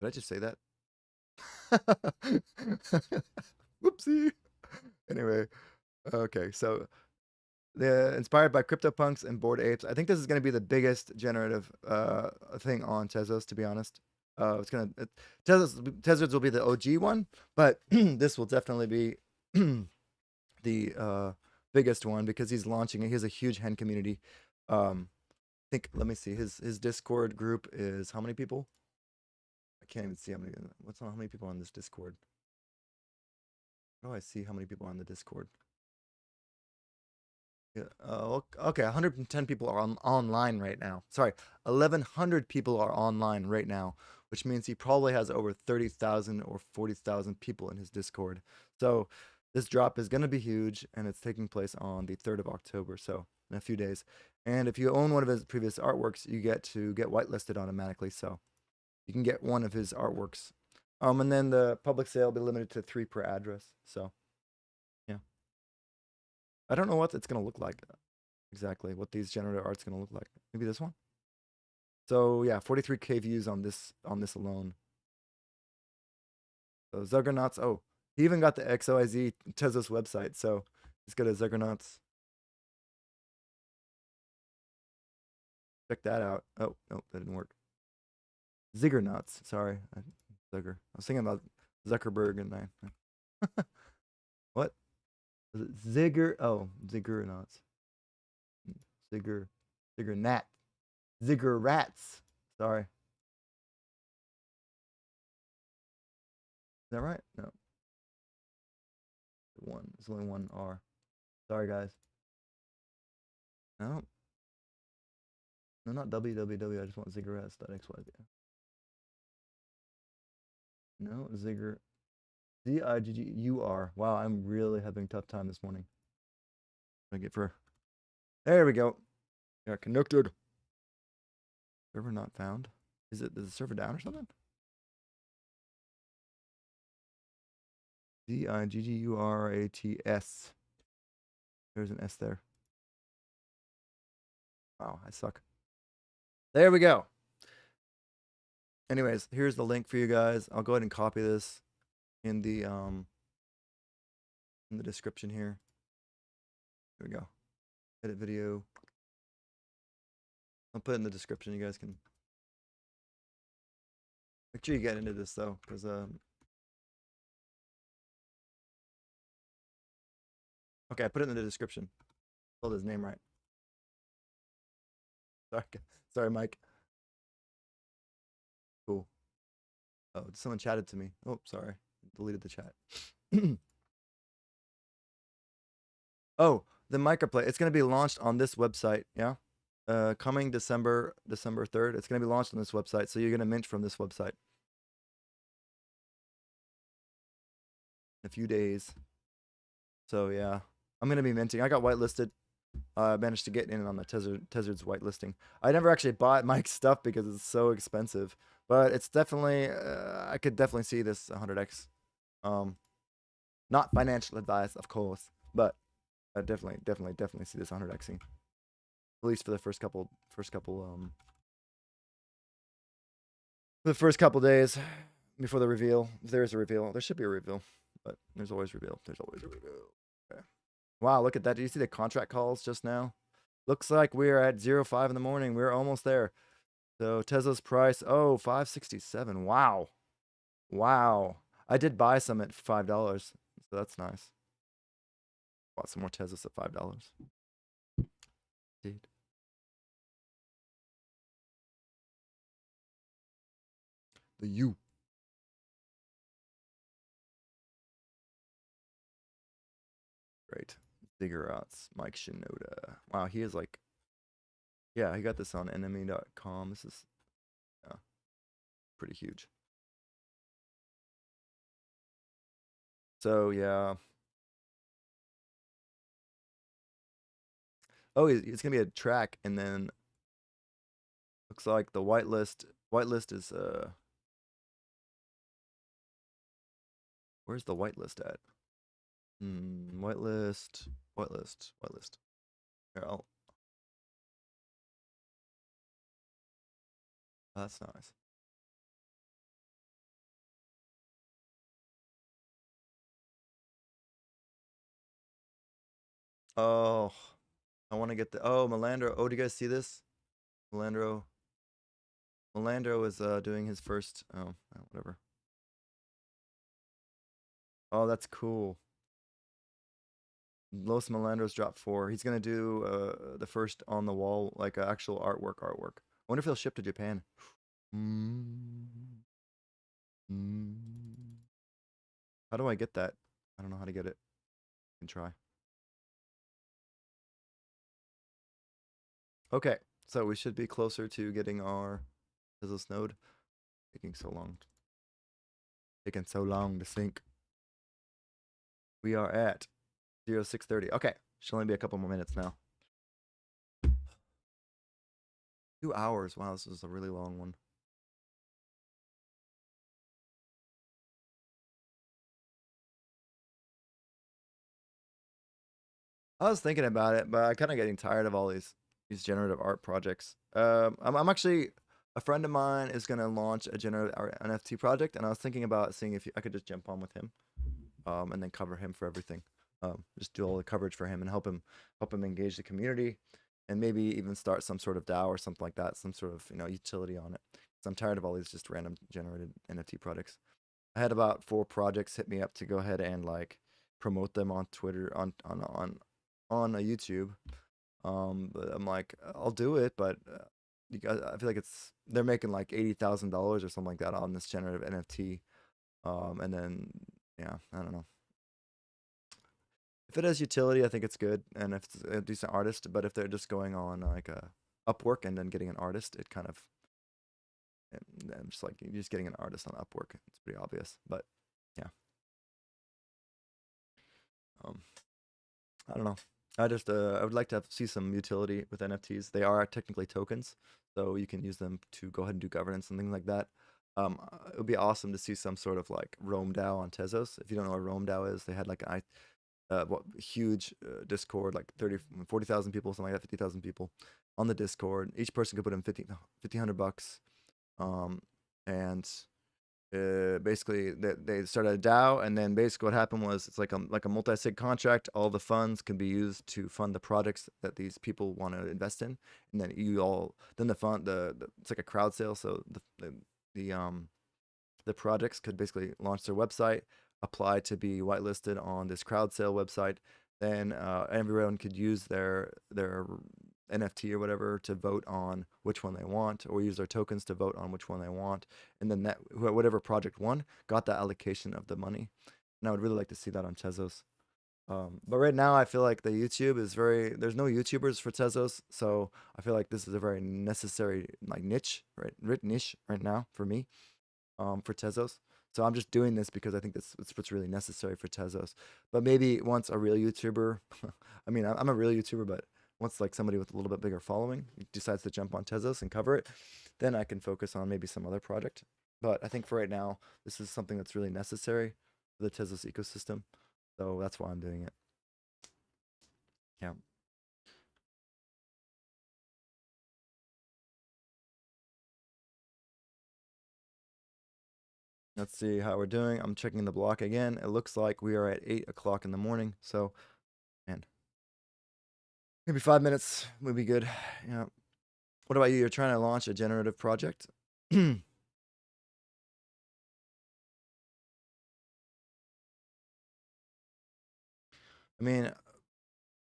Did I just say that? Whoopsie. Anyway, okay, so the inspired by CryptoPunks and Bored Apes. I think this is going to be the biggest generative thing on Tezos, to be honest. Tezos will be the OG one, but this will definitely be the biggest one because he's launching it. He has a huge hen community. I think, let me see, his Discord group is how many people? I can't even see how many people on this Discord. How do I see how many people are on the Discord? Yeah. Okay. 110 people are online right now. Sorry, 1,100 people are online right now, which means he probably has over 30,000 or 40,000 people in his Discord. So this drop is going to be huge, and it's taking place on the 3rd of October, so in a few days. And if you own one of his previous artworks, you get to get whitelisted automatically. So you can get one of his artworks. And then the public sale will be limited to 3 per address. So yeah. I don't know what it's going to look like exactly, what these generative art's going to look like. Maybe this one? So yeah, 43K views on this alone. So Zuggernauts, oh, he even got the XOIZ Tezos website, so he's got a Zuggernauts. Check that out. Oh, no, that didn't work. Ziggernauts, sorry. Zugger. I was thinking about Zuckerberg and I. What? Zigger, oh, Ziggernauts. Ziggernat. Ziggerrats. Sorry. that right? No. One. There's only one R. Sorry, guys. No. No, not www. I just want ziggurats.xyz. No, Ziggur. Ziggur. Wow, I'm really having a tough time this morning. I get for. There we go. Yeah, connected. Server not found. Is the server down or something? Ziggurats. There's an S there. Wow, I suck. There we go. Anyways, here's the link for you guys. I'll go ahead and copy this in the description here. There we go. Edit video. I'll put it in the description. You guys can make sure you get into this though, because okay, I put it in the description. Spelled his name right. Sorry, Mike. Cool. Oh, someone chatted to me. Oh, sorry, deleted the chat. Oh, the microplay. It's gonna be launched on this website. Yeah. Coming December 3rd. It's gonna be launched on this website, so you're gonna mint from this website in a few days. So yeah, I'm gonna be minting. I got whitelisted. I managed to get in on the Tezos whitelisting. I never actually bought Mike's stuff because it's so expensive, but it's definitely I could definitely see this 100x. Not financial advice, of course, but I definitely see this 100xing. At least for the first couple days before the reveal. If there is a reveal, there should be a reveal, but there's always a reveal. Okay. Wow, look at that. Did you see the contract calls just now? Looks like we're at 05 in the morning. We're almost there. So Tesla's price, oh, 567. Wow. Wow. I did buy some at $5, so that's nice. Bought some more Teslas at $5. Dude. The U. Great. Ziggurats, Mike Shinoda. Wow, he is like, yeah, he got this on enemy.com. This is pretty huge. So yeah. Oh, it's gonna be a track, and then looks like the whitelist. Whitelist is where's the whitelist at? Whitelist. Here, that's nice. Oh, I want to get the Melandro. Oh, do you guys see this? Melandro is doing his first. Oh, whatever. Oh, that's cool. Los Melandros dropped 4. He's gonna do the first on the wall, like actual artwork. I wonder if he'll ship to Japan. How do I get that? I don't know how to get it. I can try. Okay, so we should be closer to getting our Tezos node. Taking so long to sync. We are at 0630. Okay, should only be a couple more minutes now. 2 hours. Wow, this is a really long one. I was thinking about it, but I'm kind of getting tired of all these generative art projects. I'm actually, a friend of mine is gonna launch a generative art NFT project, and I was thinking about seeing if I could just jump on with him, and then cover him for everything. Just do all the coverage for him and help him engage the community, and maybe even start some sort of DAO or something like that, some sort of utility on it. So I'm tired of all these just random generated NFT projects. I had about 4 projects hit me up to go ahead and like promote them on Twitter, on YouTube. But I'm like, I'll do it, but you guys, I feel like they're making like $80,000 or something like that on this generative NFT. And then, yeah, I don't know. If it has utility, I think it's good, and if it's a decent artist. But if they're just going on like a Upwork and then getting an artist, it kind of, I'm just like, you're just getting an artist on Upwork. It's pretty obvious, but yeah. Um, I don't know. I just I would like to see some utility with NFTs. They are technically tokens, so you can use them to go ahead and do governance and things like that. It would be awesome to see some sort of like Roam DAO on Tezos. If you don't know what Roam DAO is, they had like an huge Discord, like 40,000 people, something like that, 50,000 people on the Discord. Each person could put in 1,500 bucks. And basically they started a DAO, and then basically what happened was it's like a multi-sig contract. All the funds can be used to fund the projects that these people want to invest in, and then it's like a crowd sale. So the projects could basically launch their website, apply to be whitelisted on this crowd sale website. Then everyone could use their NFT or whatever to vote on which one they want, or use their tokens to vote on which one they want. And then whatever project won got that allocation of the money. And I would really like to see that on Tezos. But right now, I feel like the YouTube is there's no YouTubers for Tezos, so I feel like this is a very necessary like niche, right? Niche right now for me, for Tezos. So I'm just doing this because I think that's what's really necessary for Tezos. But maybe once a real YouTuber, I mean, I'm a real YouTuber, but once like somebody with a little bit bigger following decides to jump on Tezos and cover it, then I can focus on maybe some other project. But I think for right now, this is something that's really necessary for the Tezos ecosystem. So that's why I'm doing it. Yeah. Let's see how we're doing. I'm checking the block again. It looks like we are at 8 o'clock in the morning. So, man, maybe 5 minutes would be good. Yeah. What about you? You're trying to launch a generative project? I mean,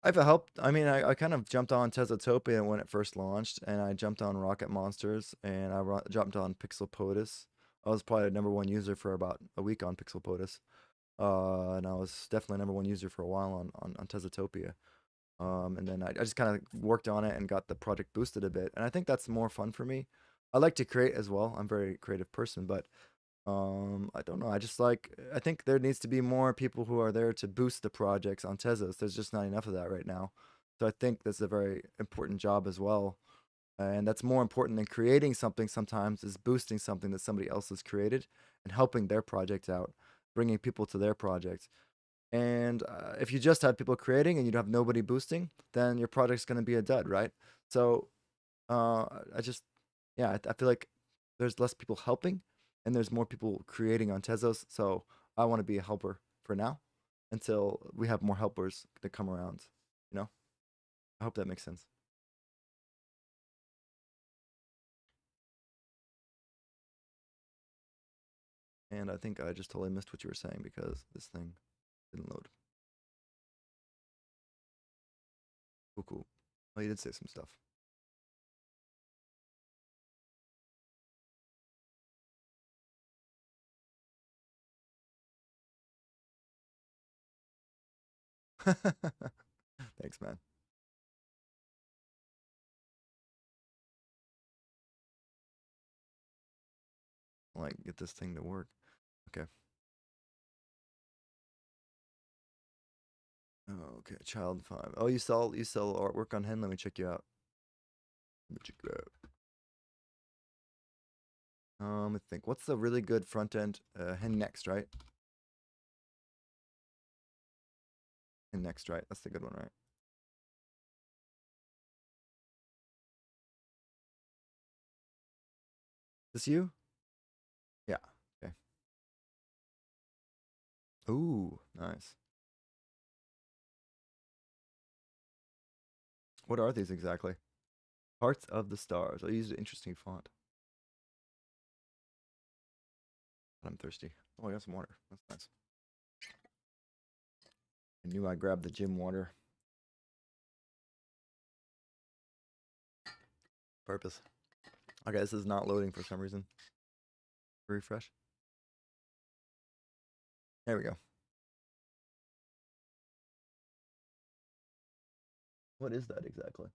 I've helped. I mean, I kind of jumped on Teslatopia when it first launched, and I jumped on Rocket Monsters, and I jumped on Pixel POTUS. I was probably the #1 user for about a week on Pixel POTUS. And I was definitely #1 user for a while on Teslatopia. And then I just kind of worked on it and got the project boosted a bit. And I think that's more fun for me. I like to create as well. I'm a very creative person, but I don't know. I think there needs to be more people who are there to boost the projects on Tezos. There's just not enough of that right now. So I think that's a very important job as well. And that's more important than creating something sometimes, is boosting something that somebody else has created and helping their project out, bringing people to their project. And if you just have people creating and you have nobody boosting, then your project's going to be a dud, right? So uh, I just, yeah, I feel like there's less people helping and there's more people creating on Tezos. So I want to be a helper for now until we have more helpers that come around, you know? I hope that makes sense. And I think I just totally missed what you were saying because this thing didn't load. Cool, cool. Oh, you did say some stuff. Thanks, man. Like, get this thing to work. Okay. Oh, okay. Child 5. Oh, you sell artwork on Hen? Let me check you out. Let me check you out. Let me think. What's the really good front end? Hen Next, right? Hen Next, right? That's the good one, right? This you? Yeah. Okay. Ooh, nice. What are these exactly? Hearts of the Stars. I used an interesting font. I'm thirsty. Oh, I got some water. That's nice. I knew I grabbed the gym water. Purpose. Okay, this is not loading for some reason. Refresh. There we go. What is that exactly?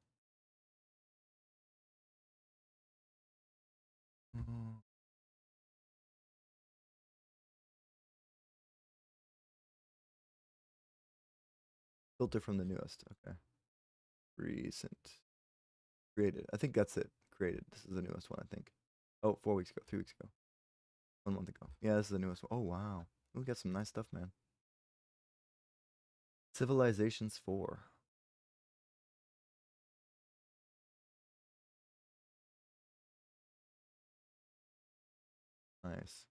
Filter from the newest. Okay. Recent. Created. I think that's it. Created. This is the newest one, I think. Oh, 4 weeks ago. 3 weeks ago. 1 month ago. Yeah, this is the newest one. Oh, wow. We got some nice stuff, man. Civilizations 4. Nice.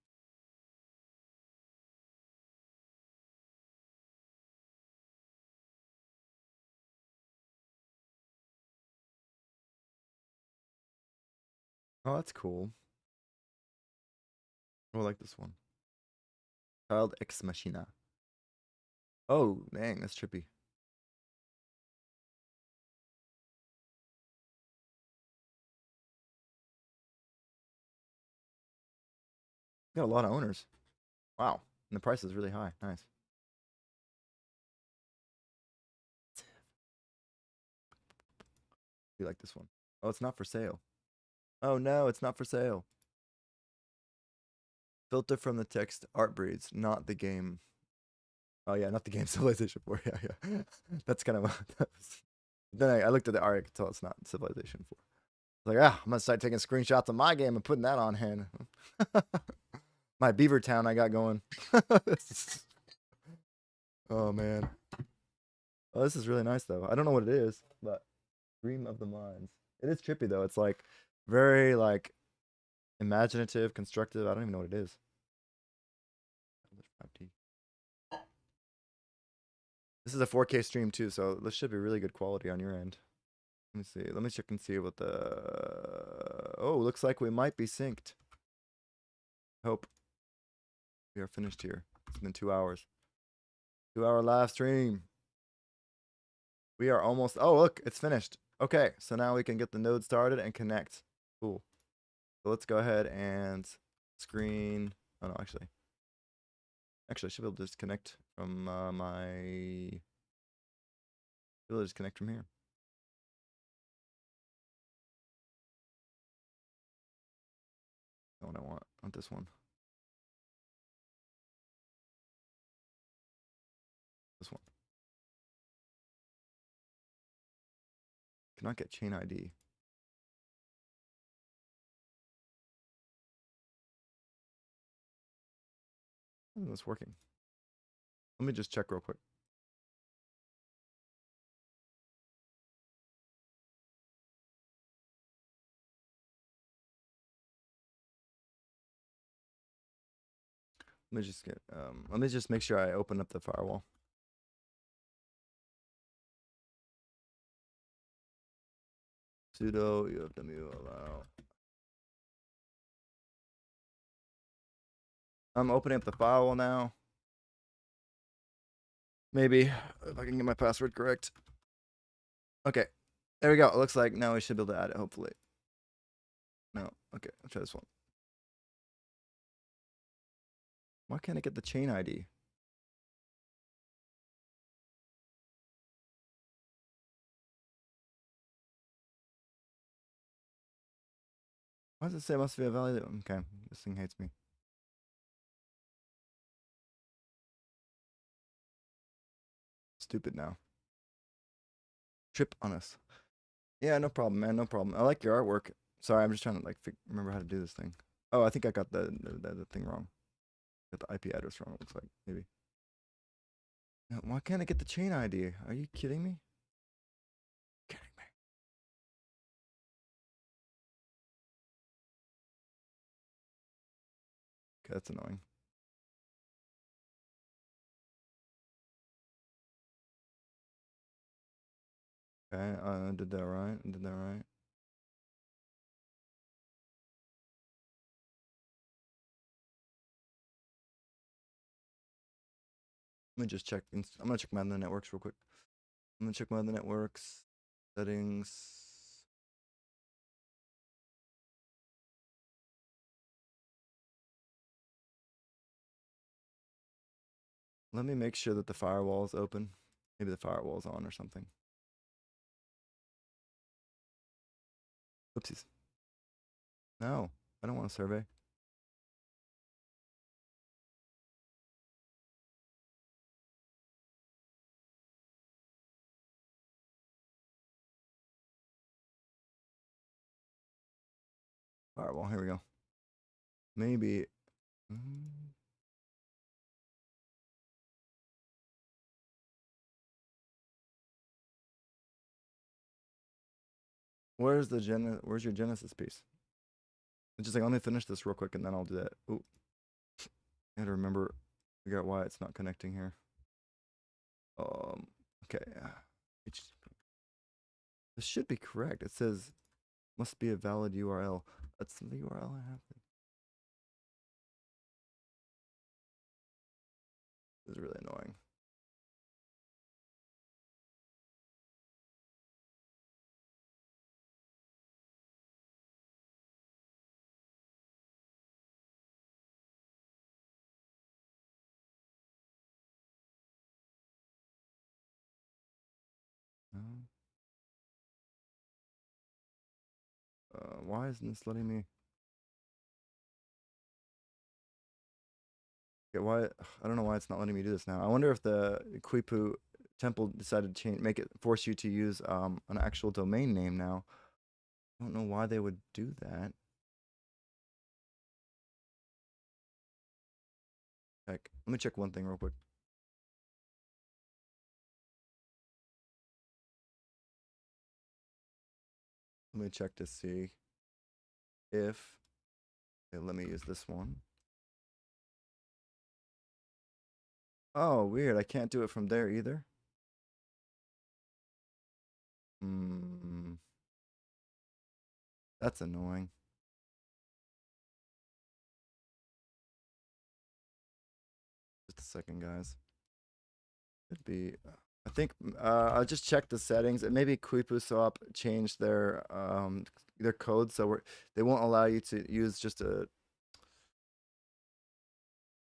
Oh, that's cool. Oh, I like this one. Child Ex Machina. Oh, dang, that's trippy. Got a lot of owners. Wow. And the price is really high. Nice. You like this one? Oh, it's not for sale. Oh no, it's not for sale. Filter from the text art breeds, not the game. Oh yeah, not the game Civilization 4. Yeah, yeah. That's kind of then I looked at the art, I could tell it's not Civilization 4. Like, I'm gonna start taking screenshots of my game and putting that on hand. My Beaver Town I got going. Oh man. Oh, this is really nice though. I don't know what it is, but Dream of the Minds. It is trippy though. It's like very like imaginative, constructive. I don't even know what it is. This is a 4K stream too, so this should be really good quality on your end. Let me see. Let me check and see what the. Oh, looks like we might be synced. Hope we are finished here. It's been 2 hours. 2 hour live stream. We are almost. Oh, look, it's finished. Okay, so now we can get the node started and connect. Cool. So let's go ahead and screen. Oh no, actually, I should be able to disconnect from my. Be able to disconnect from here. Not what I want. I want this one. This one. Cannot get chain ID. Oh, it's working. Let me just check real quick. Let me just get. Let me just make sure I open up the firewall. Sudo ufw allow. I'm opening up the firewall now. Maybe if I can get my password correct. Okay, there we go. It looks like now we should be able to add it. Hopefully. No. Okay, I'll try this one. Why can't I get the chain ID? Why does it say it must be a valid? Okay, this thing hates me. Stupid now. Trip on us. Yeah, no problem, man. No problem. I like your artwork. Sorry, I'm just trying to like remember how to do this thing. Oh, I think I got the thing wrong. Got the IP address wrong. It looks like maybe. No, why can't I get the chain ID? Are you kidding me? Kidding me. Okay, that's annoying. Okay, I did that right. I did that right. Let me just check. I'm gonna check my other networks real quick. I'm gonna check my other networks settings. let me make sure that the firewall is open. Maybe the firewall is on or something. Oopsies. No, I don't want a survey. Firewall, here we go. Maybe. Where's your Genesis piece? It's just like, let me finish this real quick and then I'll do that. Ooh. I gotta figure out why it's not connecting here. Okay. This should be correct. It says must be a valid URL. That's the URL I have. This is really annoying. Why isn't this letting me? Okay, why? I don't know why it's not letting me do this now. I wonder if the Quipu temple decided to force you to use an actual domain name now. I don't know why they would do that. Heck, let me check one thing real quick. Let me check to see if. Okay, let me use this one. Oh, weird. I can't do it from there either. That's annoying. Just a second, guys. Could be. I think I'll just check the settings. And maybe QuipuSwap changed their code, so they won't allow you to use just a.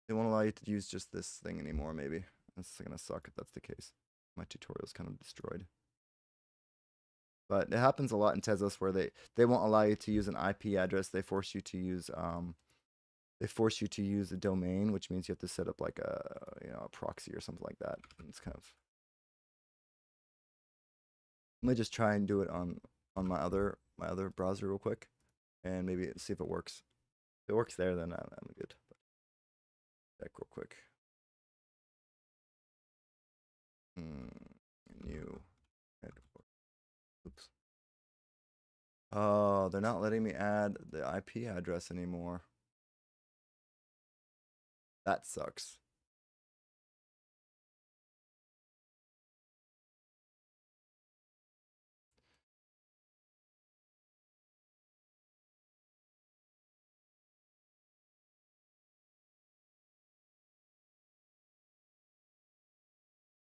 They won't allow you to use just this thing anymore. Maybe that's gonna suck if that's the case. My tutorial's kind of destroyed. But it happens a lot in Tezos where they won't allow you to use an IP address. They force you to use a domain, which means you have to set up like a proxy or something like that. And it's kind of. Let me just try and do it on my other browser real quick, and maybe see if it works. If it works there, then I'm good. Check real quick. New. Oops. Oh, they're not letting me add the IP address anymore. That sucks.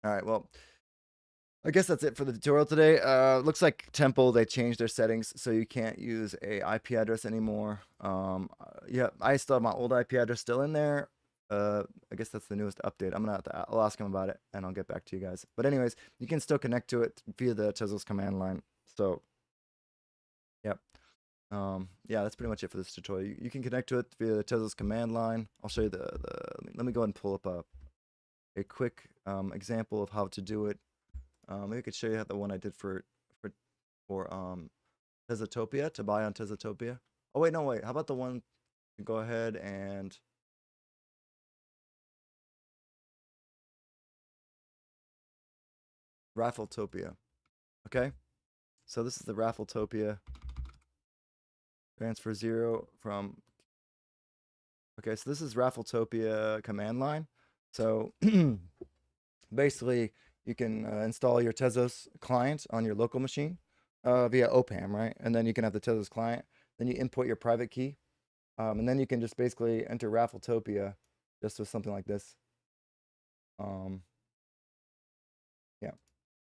All right, well, I guess that's it for the tutorial today. Looks like Temple, they changed their settings so you can't use a IP address anymore. Yeah, I still have my old IP address still in there. I guess that's the newest update. I'll ask him about it and I'll get back to you guys. But anyways, you can still connect to it via the Tezos command line. So, yep. Yeah, that's pretty much it for this tutorial. You can connect to it via the Tezos command line. I'll show you let me go ahead and pull up a quick example of how to do it. Maybe I could show you how the one I did for Tezotopia, to buy on Tezotopia. Oh wait, no wait. How about the one? Go ahead and Raffletopia. Okay, so this is the Raffletopia. Transfer 0 from. Okay, so this is Raffletopia command line. So basically, you can install your Tezos client on your local machine via OPAM, right? And then you can have the Tezos client. Then you input your private key. And then you can just basically enter Raffletopia just with something like this. Yeah.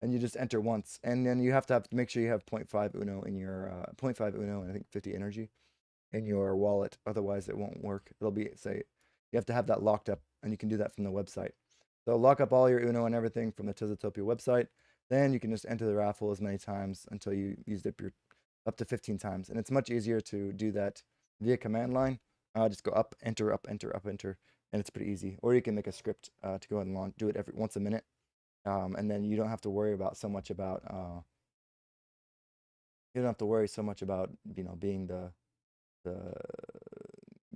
And you just enter once. And then you have to make sure you have 0.5 UNO in your 0.5 UNO and I think 50 energy in your wallet. Otherwise, it won't work. It'll be, say, you have to have that locked up, and you can do that from the website. So lock up all your Uno and everything from the Tezotopia website. Then you can just enter the raffle as many times until you used up to 15 times. And it's much easier to do that via command line. Just go up, enter, up, enter, up, enter, and it's pretty easy. Or you can make a script to go ahead and do it every once a minute. And then you don't have to worry about so much about being the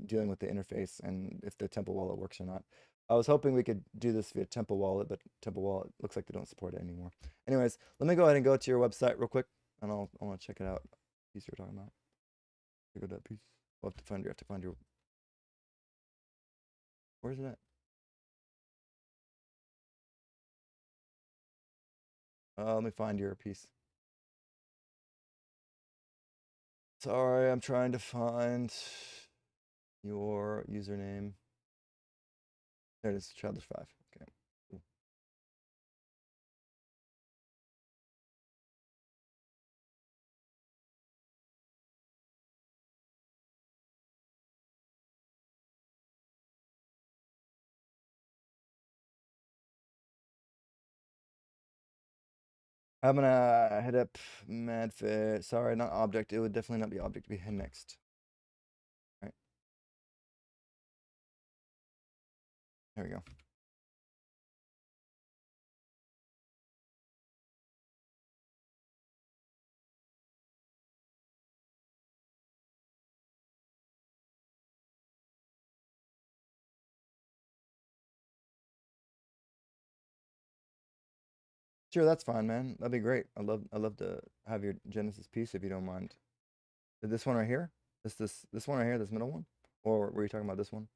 dealing with the interface and if the Temple wallet works or not. I was hoping we could do this via Temple wallet, but Temple wallet looks like they don't support it anymore. Anyways, let me go ahead and go to your website real quick, and I want to check it out. Piece you're talking about. Go to that piece. We'll have to find your. Where's it at? Let me find your piece. Sorry, I'm trying to find your username. There it is, Childish5. Okay. Cool. I'm gonna hit up MadFit. Sorry, not object. It would definitely not be object. It'd be head next. All right. There we go. Sure, that's fine, man. That'd be great. I'd love to have your Genesis piece if you don't mind. This one right here? This one right here, this middle one? Or were you talking about this one?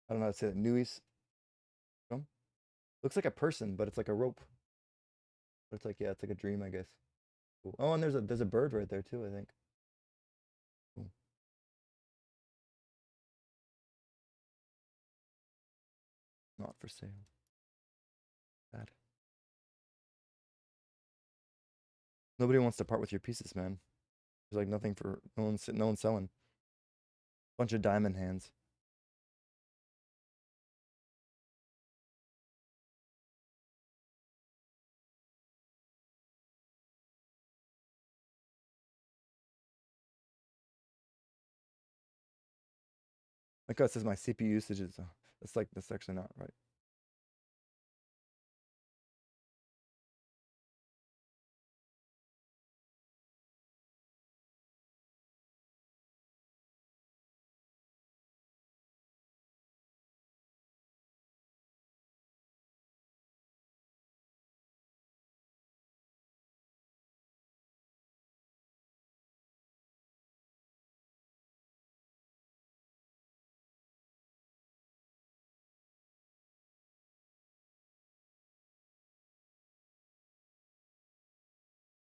I don't know how to say that. Nuis. Looks like a person, but it's like a rope. But it's like, yeah, it's like a dream, I guess. Cool. Oh, and there's a bird right there too, I think. Cool. Not for sale. Bad. Nobody wants to part with your pieces, man. There's like nothing for no one's selling. Bunch of diamond hands. Like it says my CPU usage is that's actually not right.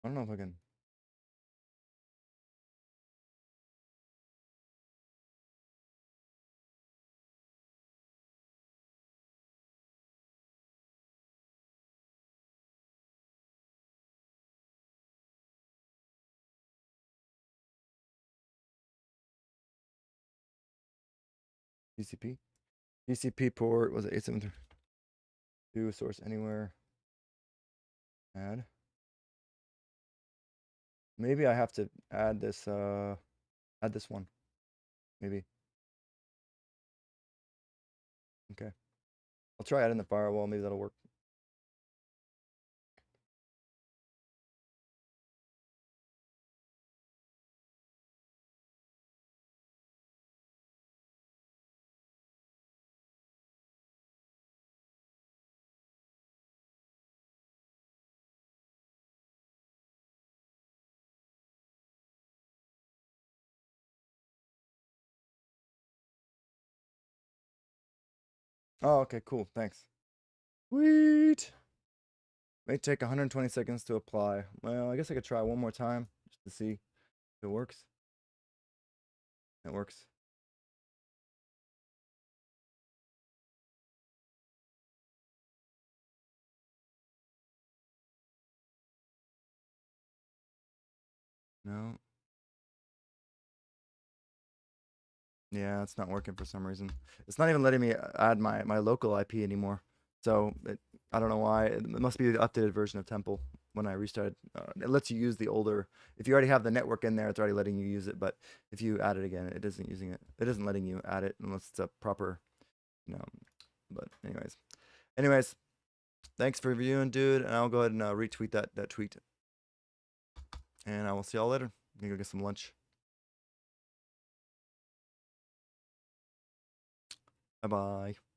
I don't know if I can. TCP. TCP port was it 873? Source anywhere. Add. Maybe I have to add this one. Maybe. Okay. I'll try adding the firewall, maybe that'll work. Oh, okay, cool. Thanks. Sweet. May take 120 seconds to apply. Well, I guess I could try one more time just to see if it works. It works. No. Yeah, it's not working for some reason. It's not even letting me add my local IP anymore. So I don't know why. It must be the updated version of Temple when I restarted. It lets you use the older. If you already have the network in there, it's already letting you use it. But if you add it again, it isn't using it. It isn't letting you add it unless it's a proper, you know. But anyways, thanks for viewing, dude. And I'll go ahead and retweet that tweet. And I will see y'all later. I'm gonna go get some lunch. Bye bye.